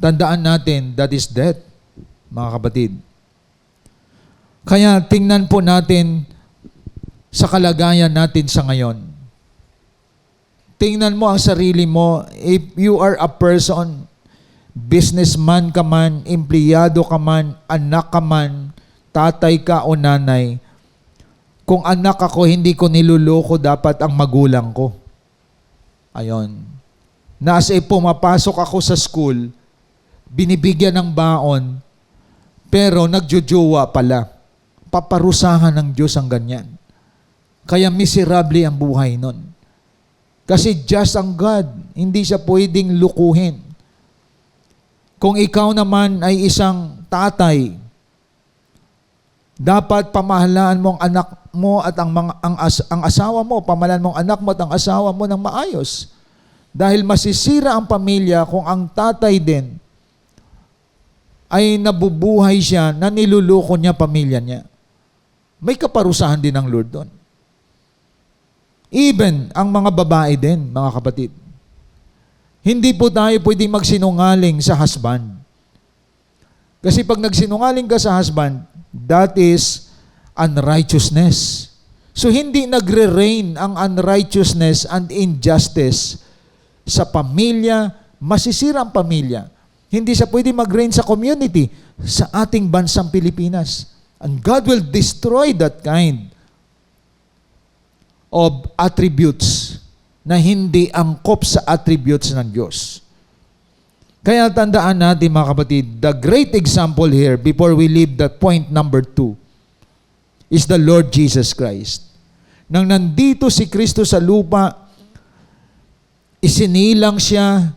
Speaker 2: tandaan natin, that is death, mga kapatid. Kaya tingnan po natin sa kalagayan natin sa ngayon. Tingnan mo ang sarili mo. If you are a person, businessman ka man, empleyado ka man, anak ka man, tatay ka o nanay, kung anak ako, hindi ko niluloko dapat ang magulang ko. Ayon. Nasa pumapasok ako sa school, binibigyan ng baon, pero nagjujuwa pala. Paparusahan ng Diyos ang ganyan. Kaya miserable ang buhay nun. Kasi just ang God, hindi siya pwedeng lukuhin. Kung ikaw naman ay isang tatay, dapat pamahalaan mo ang anak mo at ang asawa mo, pamahalaan mo ang anak mo at ang asawa mo ng maayos. Dahil masisira ang pamilya kung ang tatay din ay nabubuhay siya na niluluko niya pamilya niya. May kaparusahan din ng Lord doon. Even ang mga babae din, mga kapatid. Hindi po tayo pwedeng magsinungaling sa husband. Kasi pag nagsinungaling ka sa husband, that is unrighteousness. So hindi nagre-reign ang unrighteousness and injustice sa pamilya, masisira ang pamilya. Hindi siya pwedeng mag-reign sa community, sa ating bansang Pilipinas. And God will destroy that kind of attributes na hindi angkop sa attributes ng Diyos. Kaya tandaan natin mga kapatid, the great example here before we leave the point number 2 is the Lord Jesus Christ. Nang nandito si Kristo sa lupa, isinilang siya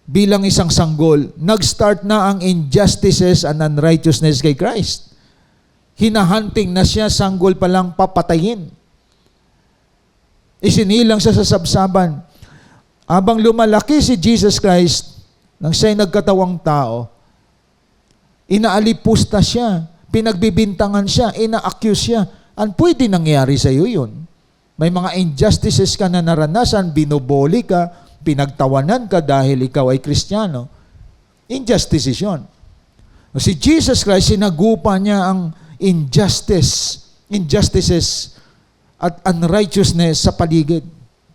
Speaker 2: bilang isang sanggol. Nag-start na ang injustices and unrighteousness kay Christ. Hinahunting na siya, sanggol pa lang papatayin. Isinilang siya sa sabsaban. Habang lumalaki si Jesus Christ, nang siya'y nagkatawang tao, inaalipusta siya, pinagbibintangan siya, ina-accuse siya. Ang pwede nangyari sa iyo yun. May mga injustices ka na naranasan, binubuli ka, pinagtawanan ka dahil ikaw ay Kristiyano. Injustices yun. Si Jesus Christ, sinagupa niya ang injustices at unrighteousness sa paligid.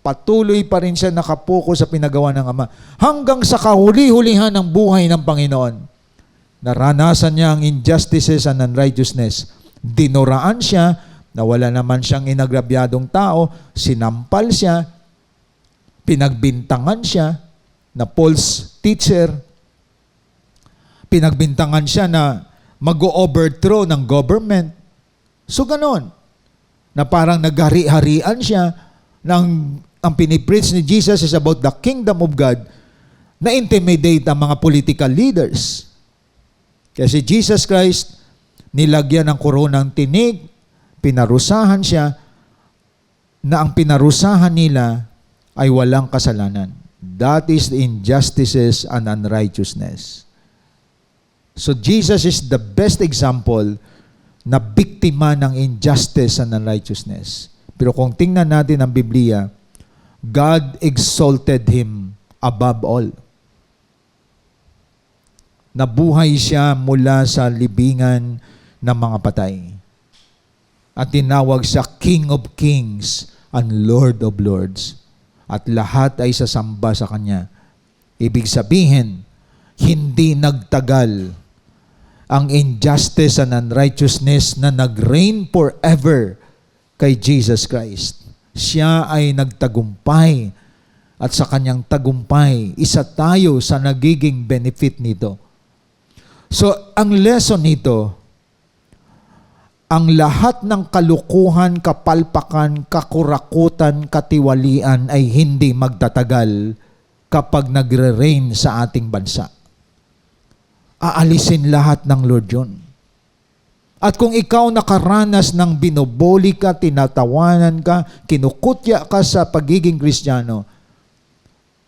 Speaker 2: Patuloy pa rin siya nakapokus sa pinagawa ng Ama. Hanggang sa kahuli-hulihan ng buhay ng Panginoon, naranasan niya ang injustices and unrighteousness. Dinuraan siya, na wala naman siyang inagrabyadong tao, sinampal siya, pinagbintangan siya na false teacher, pinagbintangan siya na mag-overthrow ng government. So ganon, na parang naghari-harian siya ng ang pinipreach ni Jesus is about the kingdom of God, na intimidate ang mga political leaders. Kasi Jesus Christ, nilagyan ng koronang tinig, pinarusahan siya, na ang pinarusahan nila ay walang kasalanan. That is the injustices and unrighteousness. So Jesus is the best example na biktima ng injustice and unrighteousness. Pero kung tingnan natin ang Biblia, God exalted Him above all. Nabuhay siya mula sa libingan ng mga patay. At tinawag siya King of Kings and Lord of Lords. At lahat ay sasamba sa Kanya. Ibig sabihin, hindi nagtagal ang injustice and unrighteousness na nag-reign forever kay Jesus Christ. Siya ay nagtagumpay at sa Kanyang tagumpay, isa tayo sa nagiging benefit nito. So, ang lesson nito, ang lahat ng kalukuhan, kapalpakan, kakurakutan, katiwalian ay hindi magtatagal kapag nagre-reign sa ating bansa. Aalisin lahat ng Lord yun. At kung ikaw nakaranas ng binoboli ka, tinatawanan ka, kinukutya ka sa pagiging Kristiyano,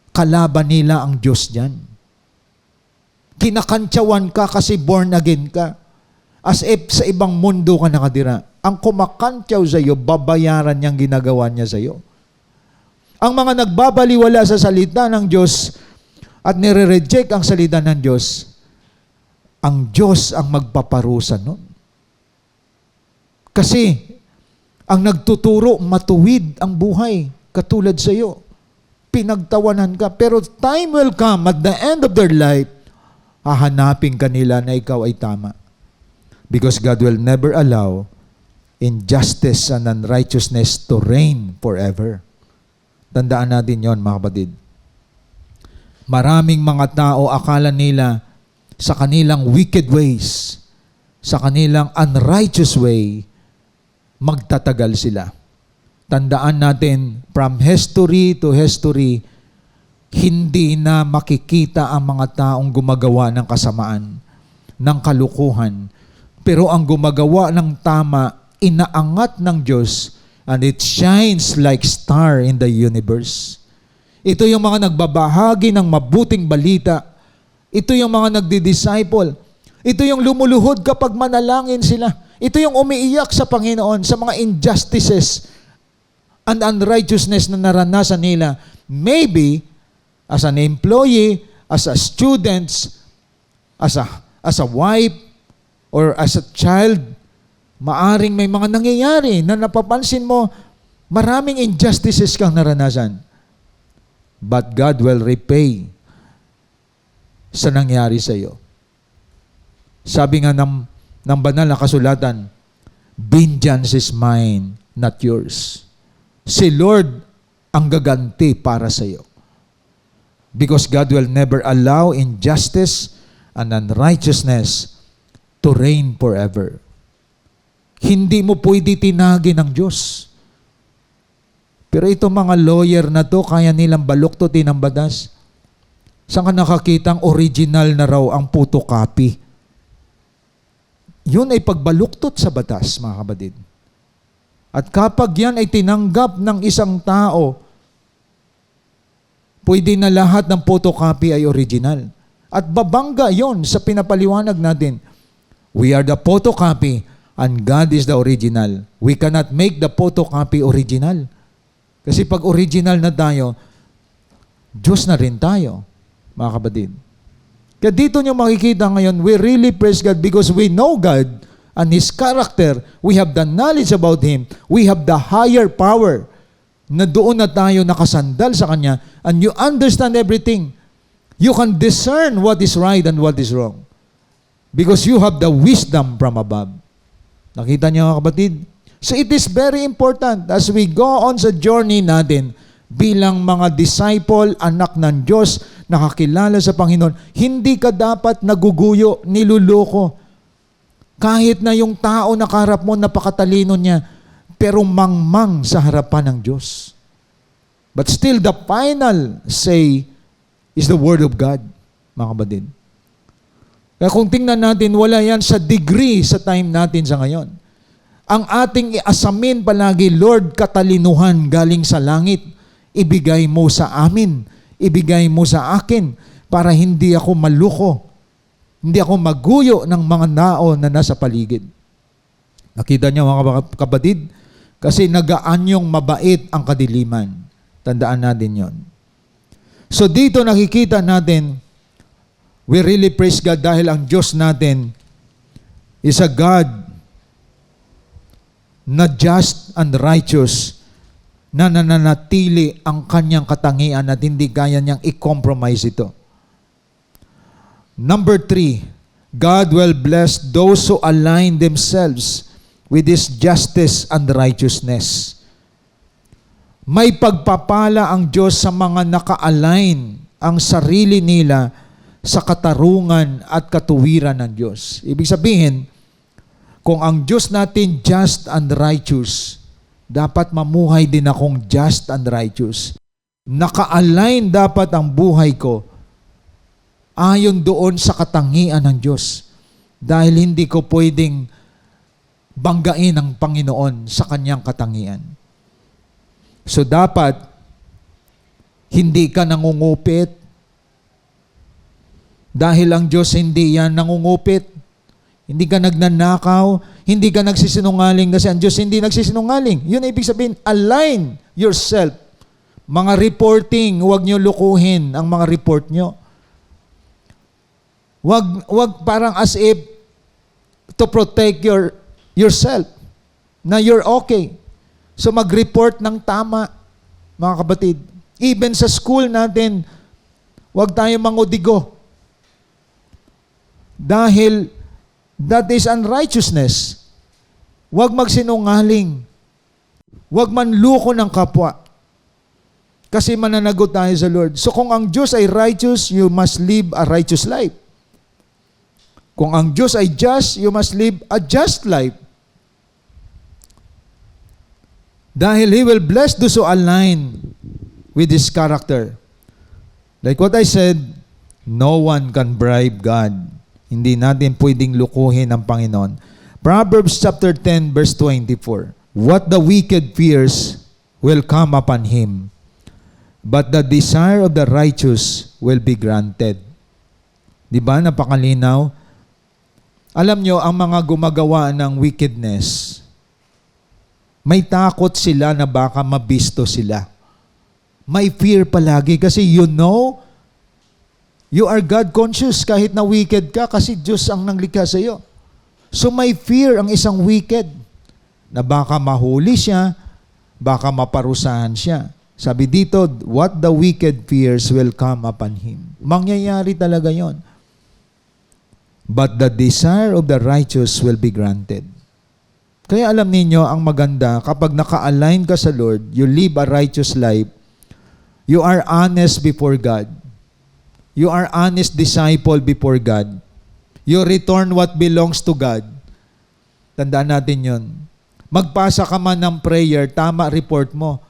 Speaker 2: kalaban nila ang Diyos dyan. Kinakantsawan ka kasi born again ka. As if sa ibang mundo ka nakatira. Ang kumakantyaw sa iyo, babayaran niyang ginagawa niya sa iyo. Ang mga nagbabaliwala sa salita ng Diyos at nire-reject ang salita ng Diyos, ang Diyos ang magpaparusa nun. Kasi, ang nagtuturo, matuwid ang buhay, katulad sa iyo. Pinagtawanan ka. Pero time will come, at the end of their life, hahanapin ka nila na ikaw ay tama. Because God will never allow injustice and unrighteousness to reign forever. Tandaan natin yon, mga kapatid. Maraming mga tao, akala nila sa kanilang wicked ways, sa kanilang unrighteous way, magtatagal sila. Tandaan natin, from history to history, hindi na makikita ang mga taong gumagawa ng kasamaan, ng kalukuhan. Pero ang gumagawa ng tama, inaangat ng Diyos, and it shines like star in the universe. Ito yung mga nagbabahagi ng mabuting balita. Ito yung mga nagdi-disciple. Ito yung lumuluhod kapag manalangin sila. Ito yung umiiyak sa Panginoon sa mga injustices and unrighteousness na naranasan nila. Maybe, as an employee, as a student, as a wife, or as a child, maaring may mga nangyayari na napapansin mo, maraming injustices kang naranasan. But God will repay sa nangyari sa iyo. Sabi nga ng banal na kasulatan, vengeance is mine, not yours. Si Lord ang gaganti para sa iyo. Because God will never allow injustice and unrighteousness to reign forever. Hindi mo pwede tinagi ng Diyos. Pero itong mga lawyer na to, kaya nilang baluktutin ang batas. Saan ka nakakitang original na raw ang photocopy? Yun ay pagbaluktot sa batas, mga kapatid. At kapag yan ay tinanggap ng isang tao, pwede na lahat ng photocopy ay original. At babangga yon sa pinapaliwanag natin. We are the photocopy and God is the original. We cannot make the photocopy original. Kasi pag original na tayo, Diyos na rin tayo, mga kapatid. Kaya dito nyo makikita ngayon, we really praise God because we know God and His character, we have the knowledge about Him, we have the higher power na doon na tayo nakasandal sa Kanya, and you understand everything. You can discern what is right and what is wrong. Because you have the wisdom from above. Nakita niyo mga kapatid? So it is very important as we go on sa journey natin bilang mga disciple, anak ng Diyos, nakakilala sa Panginoon, hindi ka dapat naguguyo, niluloko. Kahit na yung tao na kaharap mo, napakatalino niya, pero mangmang sa harapan ng Diyos. But still, the final say is the Word of God, mga kapatid. Kaya kung tingnan natin, wala yan sa degree sa time natin sa ngayon. Ang ating iasamin palagi, Lord, katalinuhan galing sa langit, ibigay mo sa amin, ibigay mo sa akin, para hindi ako maluko, hindi ako maguyo ng mga tao na nasa paligid. Nakita niyo mga kapatid, kasi nagaanyong mabait ang kadiliman. Tandaan natin yon. So dito nakikita natin, we really praise God dahil ang Diyos natin is a God na just and righteous, na nananatili ang kanyang katangian at hindi kaya niyang i-compromise ito. Number 3, God will bless those who align themselves with His justice and righteousness. May pagpapala ang Diyos sa mga naka-align ang sarili nila sa katarungan at katuwiran ng Diyos. Ibig sabihin, kung ang Diyos natin just and righteous, dapat mamuhay din akong just and righteous. Naka-align dapat ang buhay ko ayon doon sa katangian ng Diyos. Dahil hindi ko pwedeng banggain ang Panginoon sa kanyang katangian. So dapat, hindi ka nangungupit. Dahil ang Diyos hindi yan nangungupit. Hindi ka nagnanakaw, hindi ka nagsisinungaling kasi ang Diyos hindi nagsisinungaling. Yun ibig sabihin, align yourself. Mga reporting, huwag nyo lukuhin ang mga report nyo. Huwag parang as if to protect yourself na you're okay. So mag-report ng tama, mga kapatid. Even sa school natin, huwag tayo mangudigo. Dahil that is unrighteousness. Huwag magsinungaling. Huwag manluko ng kapwa. Kasi mananagot tayo sa Lord. So kung ang Diyos ay righteous, you must live a righteous life. Kung ang Diyos ay just, you must live a just life. Dahil He will bless those who align with His character. Like what I said, no one can bribe God. Hindi natin pwedeng lukuhin ang Panginoon. Proverbs chapter 10 verse 24. What the wicked fears will come upon him, but the desire of the righteous will be granted. Di ba? Napakalinaw. Alam nyo, ang mga gumagawa ng wickedness, may takot sila na baka mabisto sila. May fear palagi kasi you know, you are God conscious kahit na wicked ka kasi Diyos ang nanglikha sa iyo. So may fear ang isang wicked na baka mahuli siya, baka maparusahan siya. Sabi dito, what the wicked fears will come upon him. Mangyayari talaga yon. But the desire of the righteous will be granted. Kaya alam ninyo, ang maganda, kapag naka-align ka sa Lord, you live a righteous life, you are honest before God. You are honest disciple before God. You return what belongs to God. Tandaan natin yon. Magpasa ka man ng prayer, tama report mo.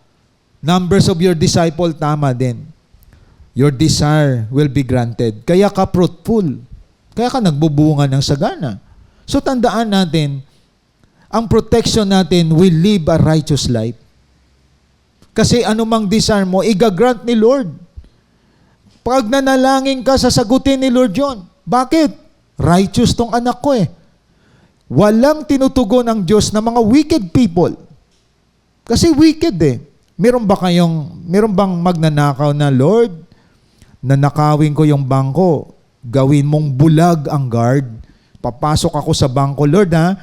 Speaker 2: Numbers of your disciple, tama din. Your desire will be granted. Kaya ka fruitful. Kaya ka nagbubunga ng sagana. So tandaan natin, ang protection natin will live a righteous life. Kasi anumang desire mo, igagrant ni Lord. Pag nanalangin ka, sasagutin ni Lord yun. Bakit? Righteous tong anak ko eh. Walang tinutugon ng Diyos na mga wicked people. Kasi wicked eh. Meron bang magnanakaw na, Lord, nanakawin ko yung bangko, gawin mong bulag ang guard, papasok ako sa bangko, Lord ha,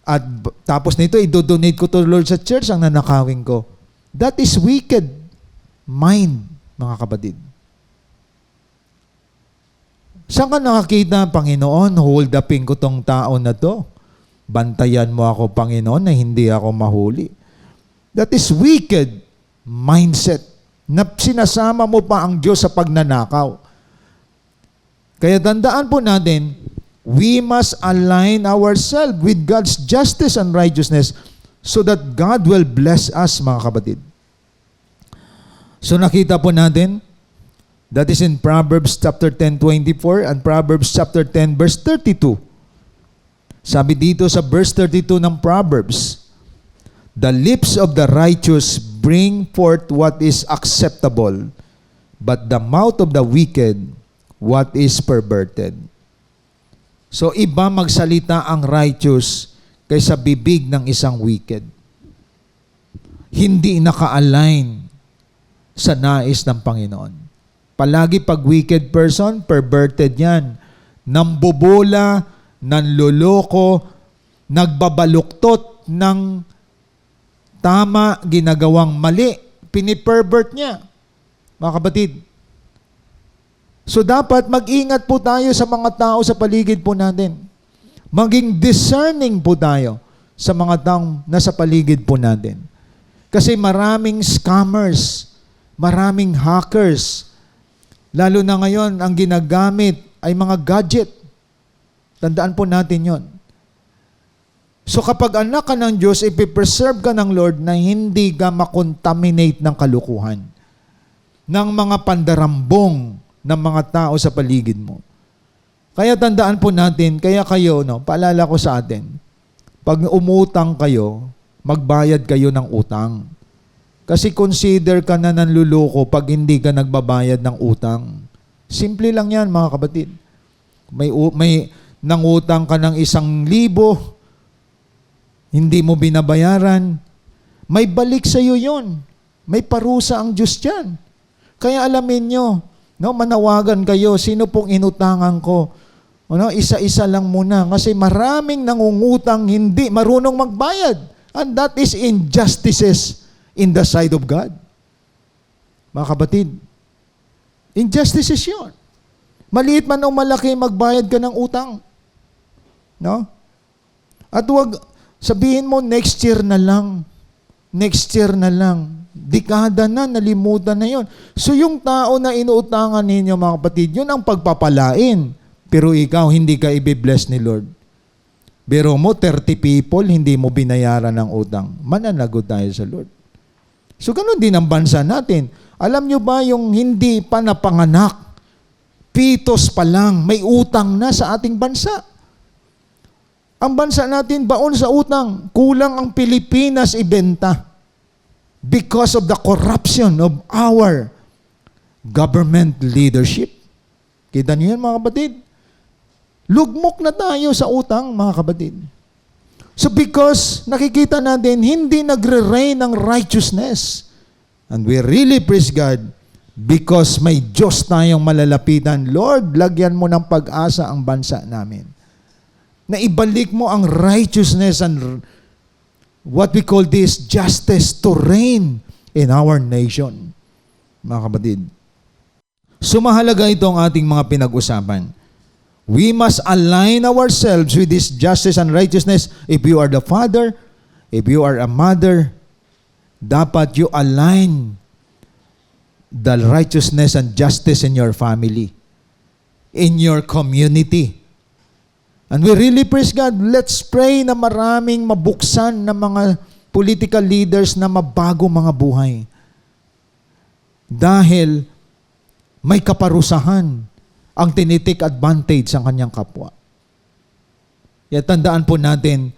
Speaker 2: At tapos nito, i-donate ko to Lord sa church ang nanakawin ko. That is wicked mind, mga kapatid. Saan ka nakakita, Panginoon, hold upin ko tong tao na to? Bantayan mo ako, Panginoon, na hindi ako mahuli. That is wicked mindset na sinasama mo pa ang Diyos sa pagnanakaw. Kaya tandaan po natin, we must align ourselves with God's justice and righteousness so that God will bless us, mga kapatid. So nakita po natin, that is in Proverbs chapter 10:24 and Proverbs chapter 10 verse 32. Sabi dito sa verse 32 ng Proverbs, the lips of the righteous bring forth what is acceptable, but the mouth of the wicked what is perverted. So iba magsalita ang righteous kaysa bibig ng isang wicked. Hindi naka-align sa nais ng Panginoon. Palagi pag wicked person, perverted yan. Nambobola, nanloloko, nagbabaluktot ng tama, ginagawang mali. Pinipervert niya. Mga kapatid. So dapat mag-ingat po tayo sa mga tao sa paligid po natin. Maging discerning po tayo sa mga taong nasa paligid po natin. Kasi maraming scammers, maraming hackers. Lalo na ngayon, ang ginagamit ay mga gadget. Tandaan po natin yon. So kapag anak ka ng Diyos, ipipreserve ka ng Lord na hindi ka makontaminate ng kalukuhan, ng mga pandarambong ng mga tao sa paligid mo. Kaya tandaan po natin, kaya kayo, paalala ko sa atin, pag umutang kayo, magbayad kayo ng utang. Kasi consider ka na nanluloko pag hindi ka nagbabayad ng utang. Simple lang yan, mga kapatid. May nangutang ka ng 1,000, hindi mo binabayaran, may balik sa iyo yun. May parusa ang Diyos dyan. Kaya alamin nyo, manawagan kayo, sino pong inutangan ko? Isa-isa lang muna. Kasi maraming nangungutang hindi marunong magbayad. And that is injustices in the sight of God. Mga kapatid, injustices yun. Maliit man o malaki, magbayad ka ng utang. At huwag sabihin mo, next year na lang. Next year na lang. Dekada na, nalimutan na yon. So yung tao na inuutangan ninyo, mga kapatid, yun ang pagpapalain. Pero ikaw, hindi ka i-bless ni Lord. Pero mo, 30 people, hindi mo binayaran ng utang. Mananagot tayo sa Lord. So ganun din ang bansa natin. Alam nyo ba yung hindi pa napanganak, pitos pa lang, may utang na sa ating bansa? Ang bansa natin, baon sa utang. Kulang ang Pilipinas ibenta because of the corruption of our government leadership. Kita niyo yan, mga kapatid? Lugmok na tayo sa utang, mga kapatid. So because nakikita natin, hindi nagre-reign ng righteousness. And we really praise God because may Diyos tayong malalapitan. Lord, lagyan mo ng pag-asa ang bansa namin. Na ibalik mo ang righteousness and what we call this justice to reign in our nation. Mga kapatid. So mahalaga itong ating mga pinag-usapan. We must align ourselves with this justice and righteousness. If you are the father, if you are a mother, dapat you align the righteousness and justice in your family, in your community. And we really praise God. Let's pray na maraming mabuksan na mga political leaders na mabago mga buhay. Dahil may kaparusahan ang tinitik advantage ang kanyang kapwa. Kaya tandaan po natin,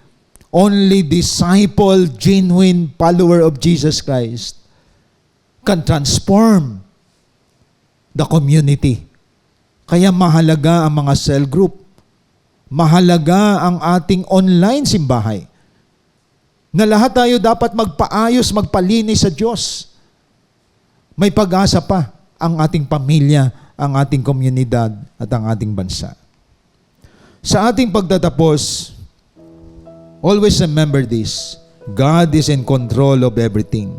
Speaker 2: only disciple, genuine follower of Jesus Christ can transform the community. Kaya mahalaga ang mga cell group. Mahalaga ang ating online simbahay. Na lahat tayo dapat magpaayos, magpalinis sa Diyos. May pag-asa pa ang ating pamilya, ang ating komunidad at ang ating bansa. Sa ating pagtatapos, Always remember this. God is in control of everything.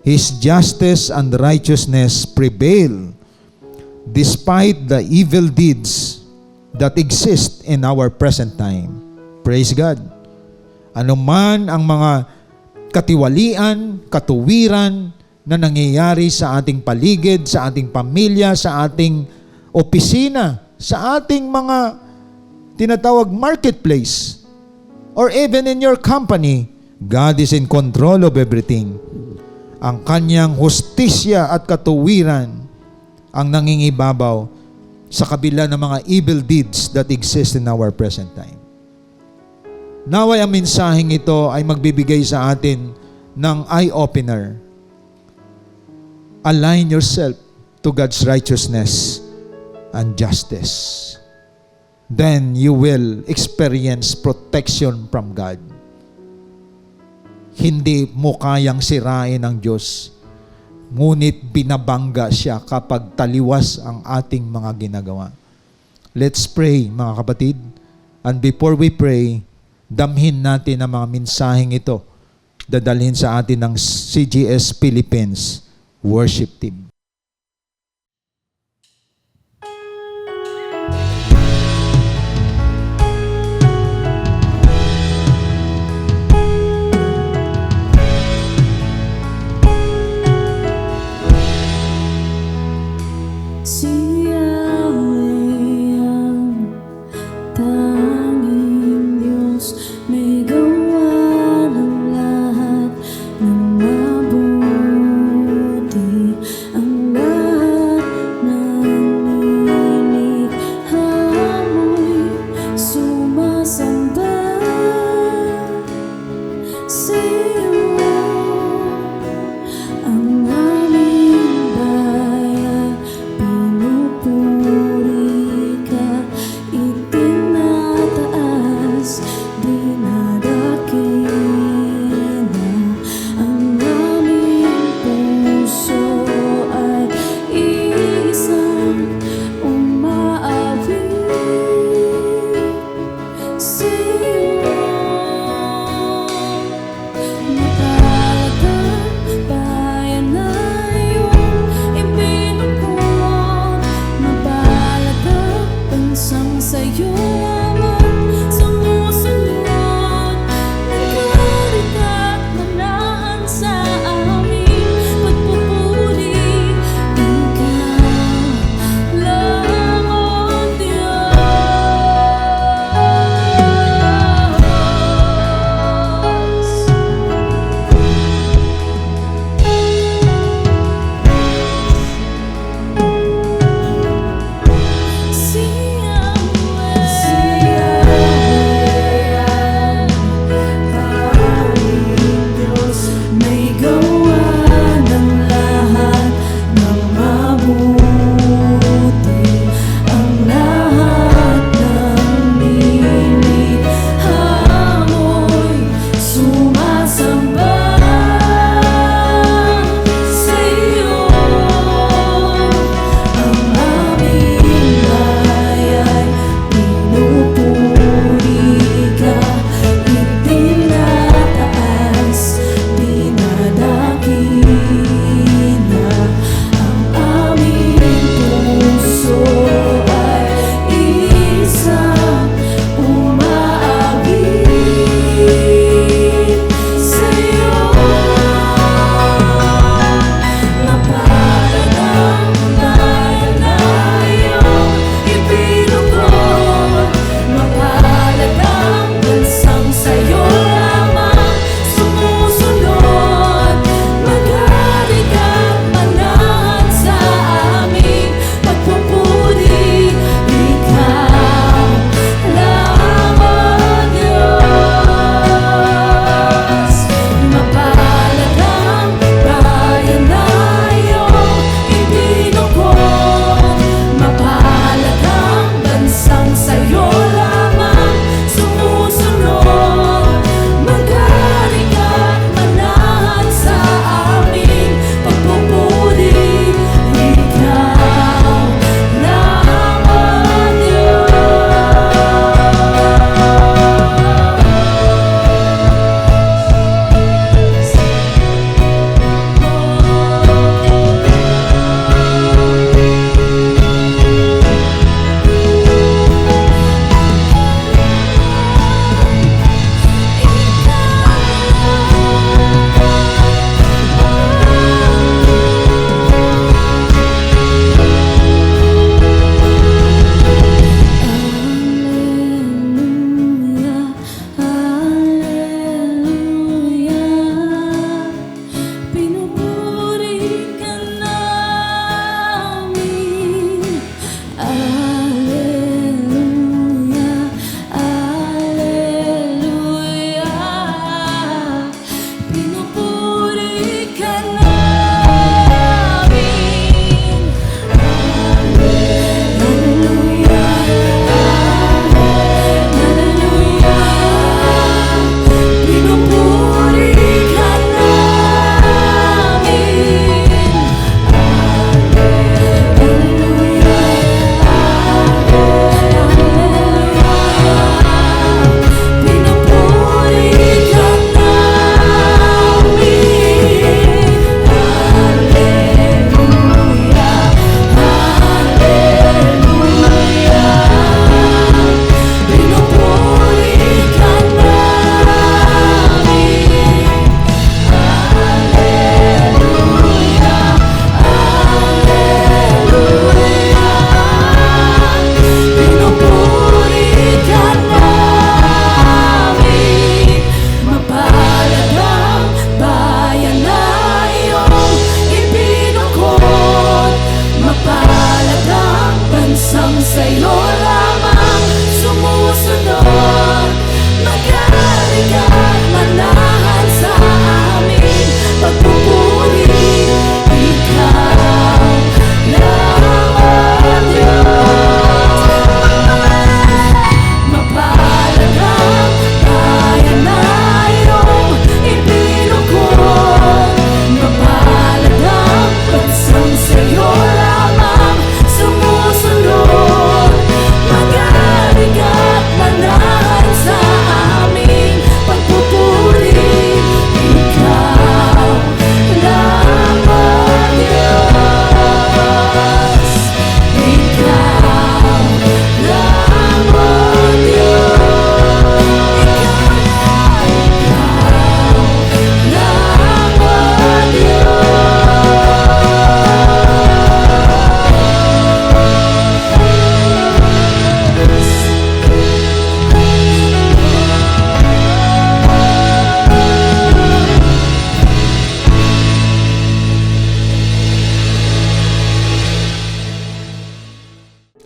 Speaker 2: His justice and righteousness prevail despite the evil deeds that exist in our present time. Praise God. Ano man ang mga katiwalian, katuwiran na nangyayari sa ating paligid, sa ating pamilya, sa ating opisina, sa ating mga tinatawag marketplace, or even in your company, God is in control of everything. Ang kanyang hustisya at katuwiran ang nangingibabaw sa kabila ng mga evil deeds that exist in our present time. Naway ang mensaheng ito ay magbibigay sa atin ng eye-opener. Align yourself to God's righteousness and justice. Then you will experience protection from God. Hindi mo kayang sirain ng Diyos, ngunit binabangga siya kapag taliwas ang ating mga ginagawa. Let's pray, mga kapatid. And before we pray, damhin natin ang mga mensaheng ito. Dadalhin sa atin ng CGS Philippines worship team.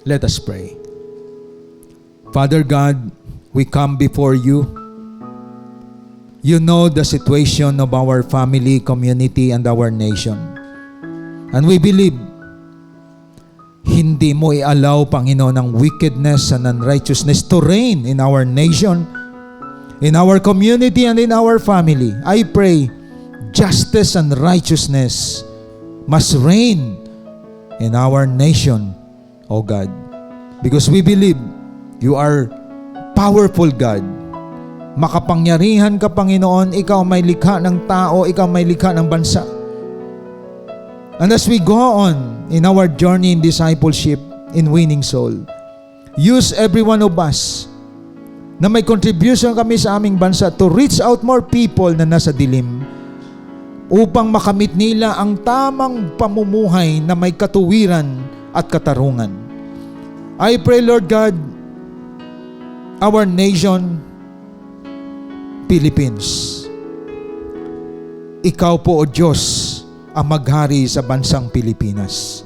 Speaker 2: Let us pray. Father God, we come before you. You know the situation of our family, community, and our nation. And we believe, hindi mo i-allow, Panginoon, ang wickedness and unrighteousness to reign in our nation, in our community, and in our family. I pray, justice and righteousness must reign in our nation, O God. Because we believe you are powerful God. Makapangyarihan ka, Panginoon. Ikaw may likha ng tao, ikaw may likha ng bansa. And as we go on in our journey in discipleship, in winning soul, use every one of us na may contribution kami sa aming bansa to reach out more people na nasa dilim upang makamit nila ang tamang pamumuhay na may katuwiran at katarungan. I pray, Lord God, our nation, Philippines. Ikaw po, O Diyos, ang maghari sa bansang Pilipinas,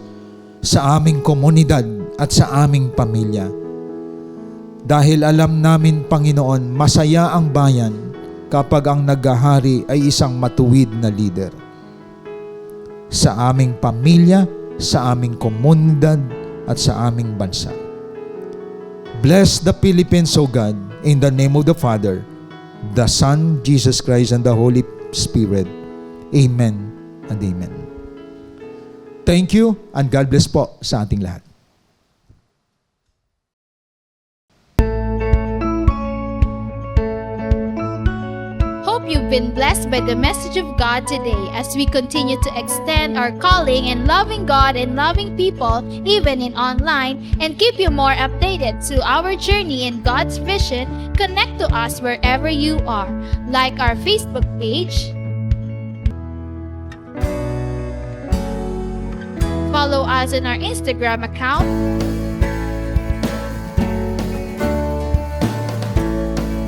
Speaker 2: sa aming komunidad at sa aming pamilya. Dahil alam namin, Panginoon, masaya ang bayan kapag ang naghahari ay isang matuwid na leader. Sa aming pamilya, sa aming komunidad at sa aming bansa. Bless the Philippines, O God, in the name of the Father, the Son, Jesus Christ, and the Holy Spirit. Amen and amen. Thank you and God bless po sa ating lahat.
Speaker 1: Hope you've been blessed by the message of God today as we continue to extend our calling in loving God and loving people, even in online, and keep you more updated to our journey in God's vision. Connect to us wherever you are. Like our Facebook page, follow us on our Instagram account,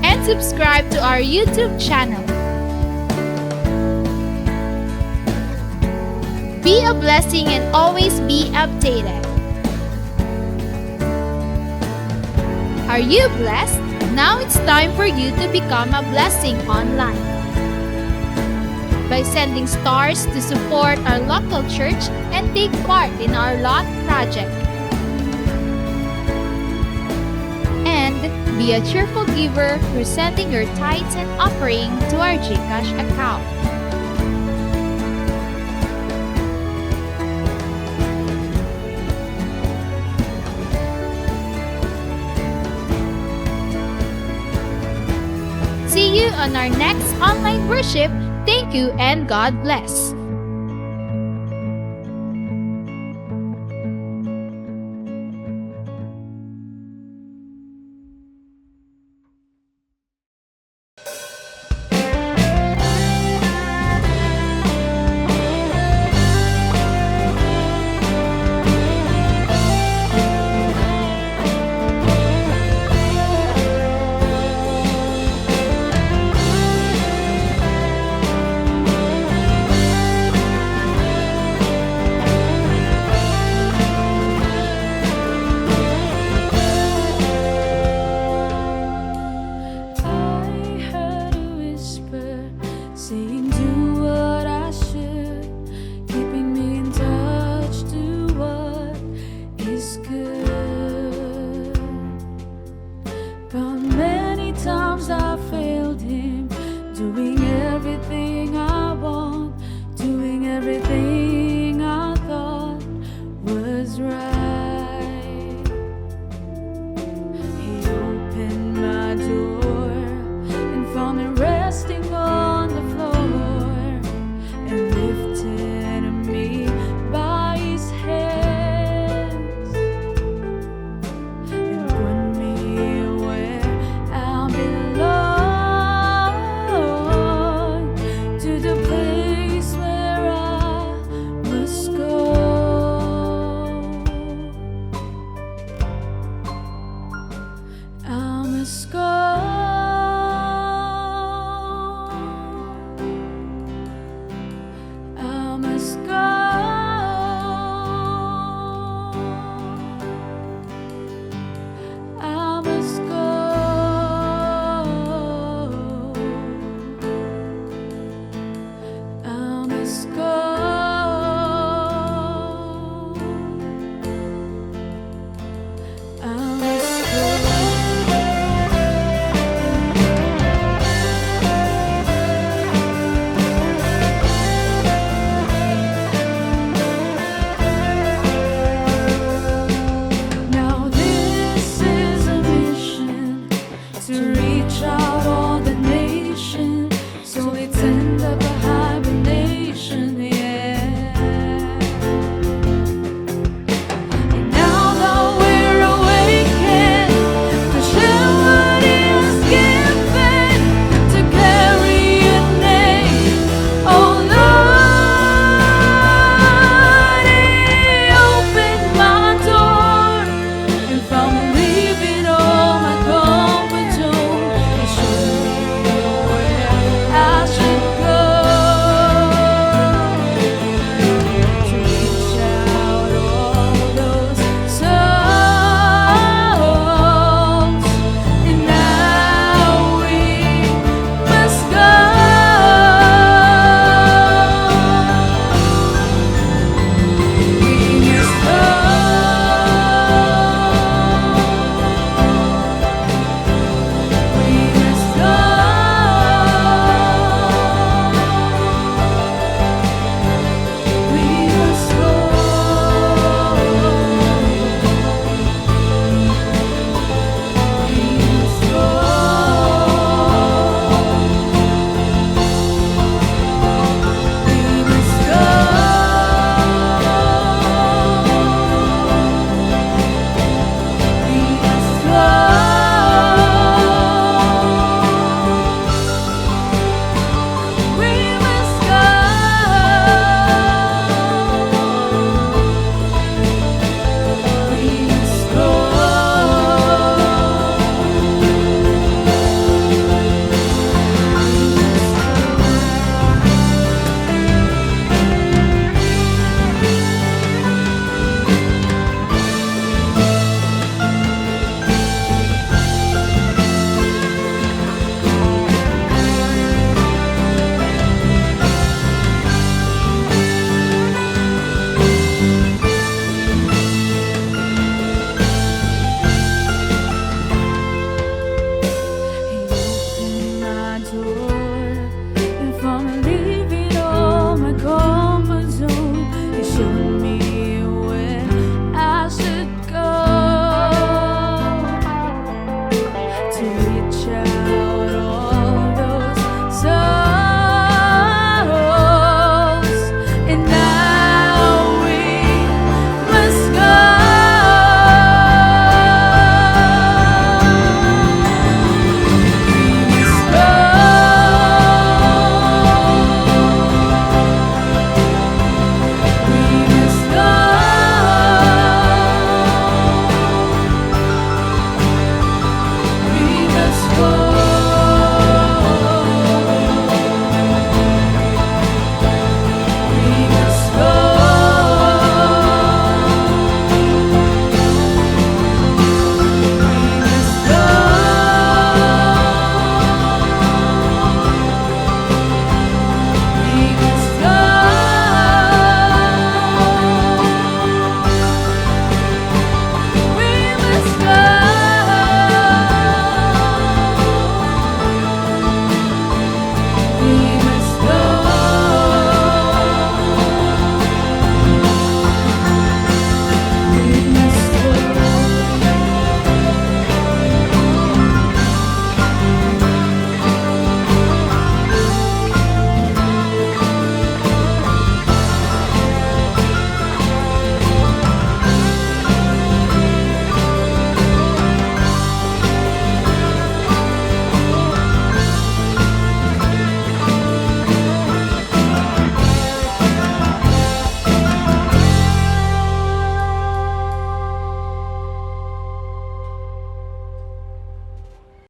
Speaker 1: and subscribe to our YouTube channel. Be a blessing and always be updated. Are you blessed? Now it's time for you to become a blessing online by sending stars to support our local church and take part in our LOT project. And be a cheerful giver through sending your tithes and offering to our GCash account. See you on our next online worship. Thank you and God bless.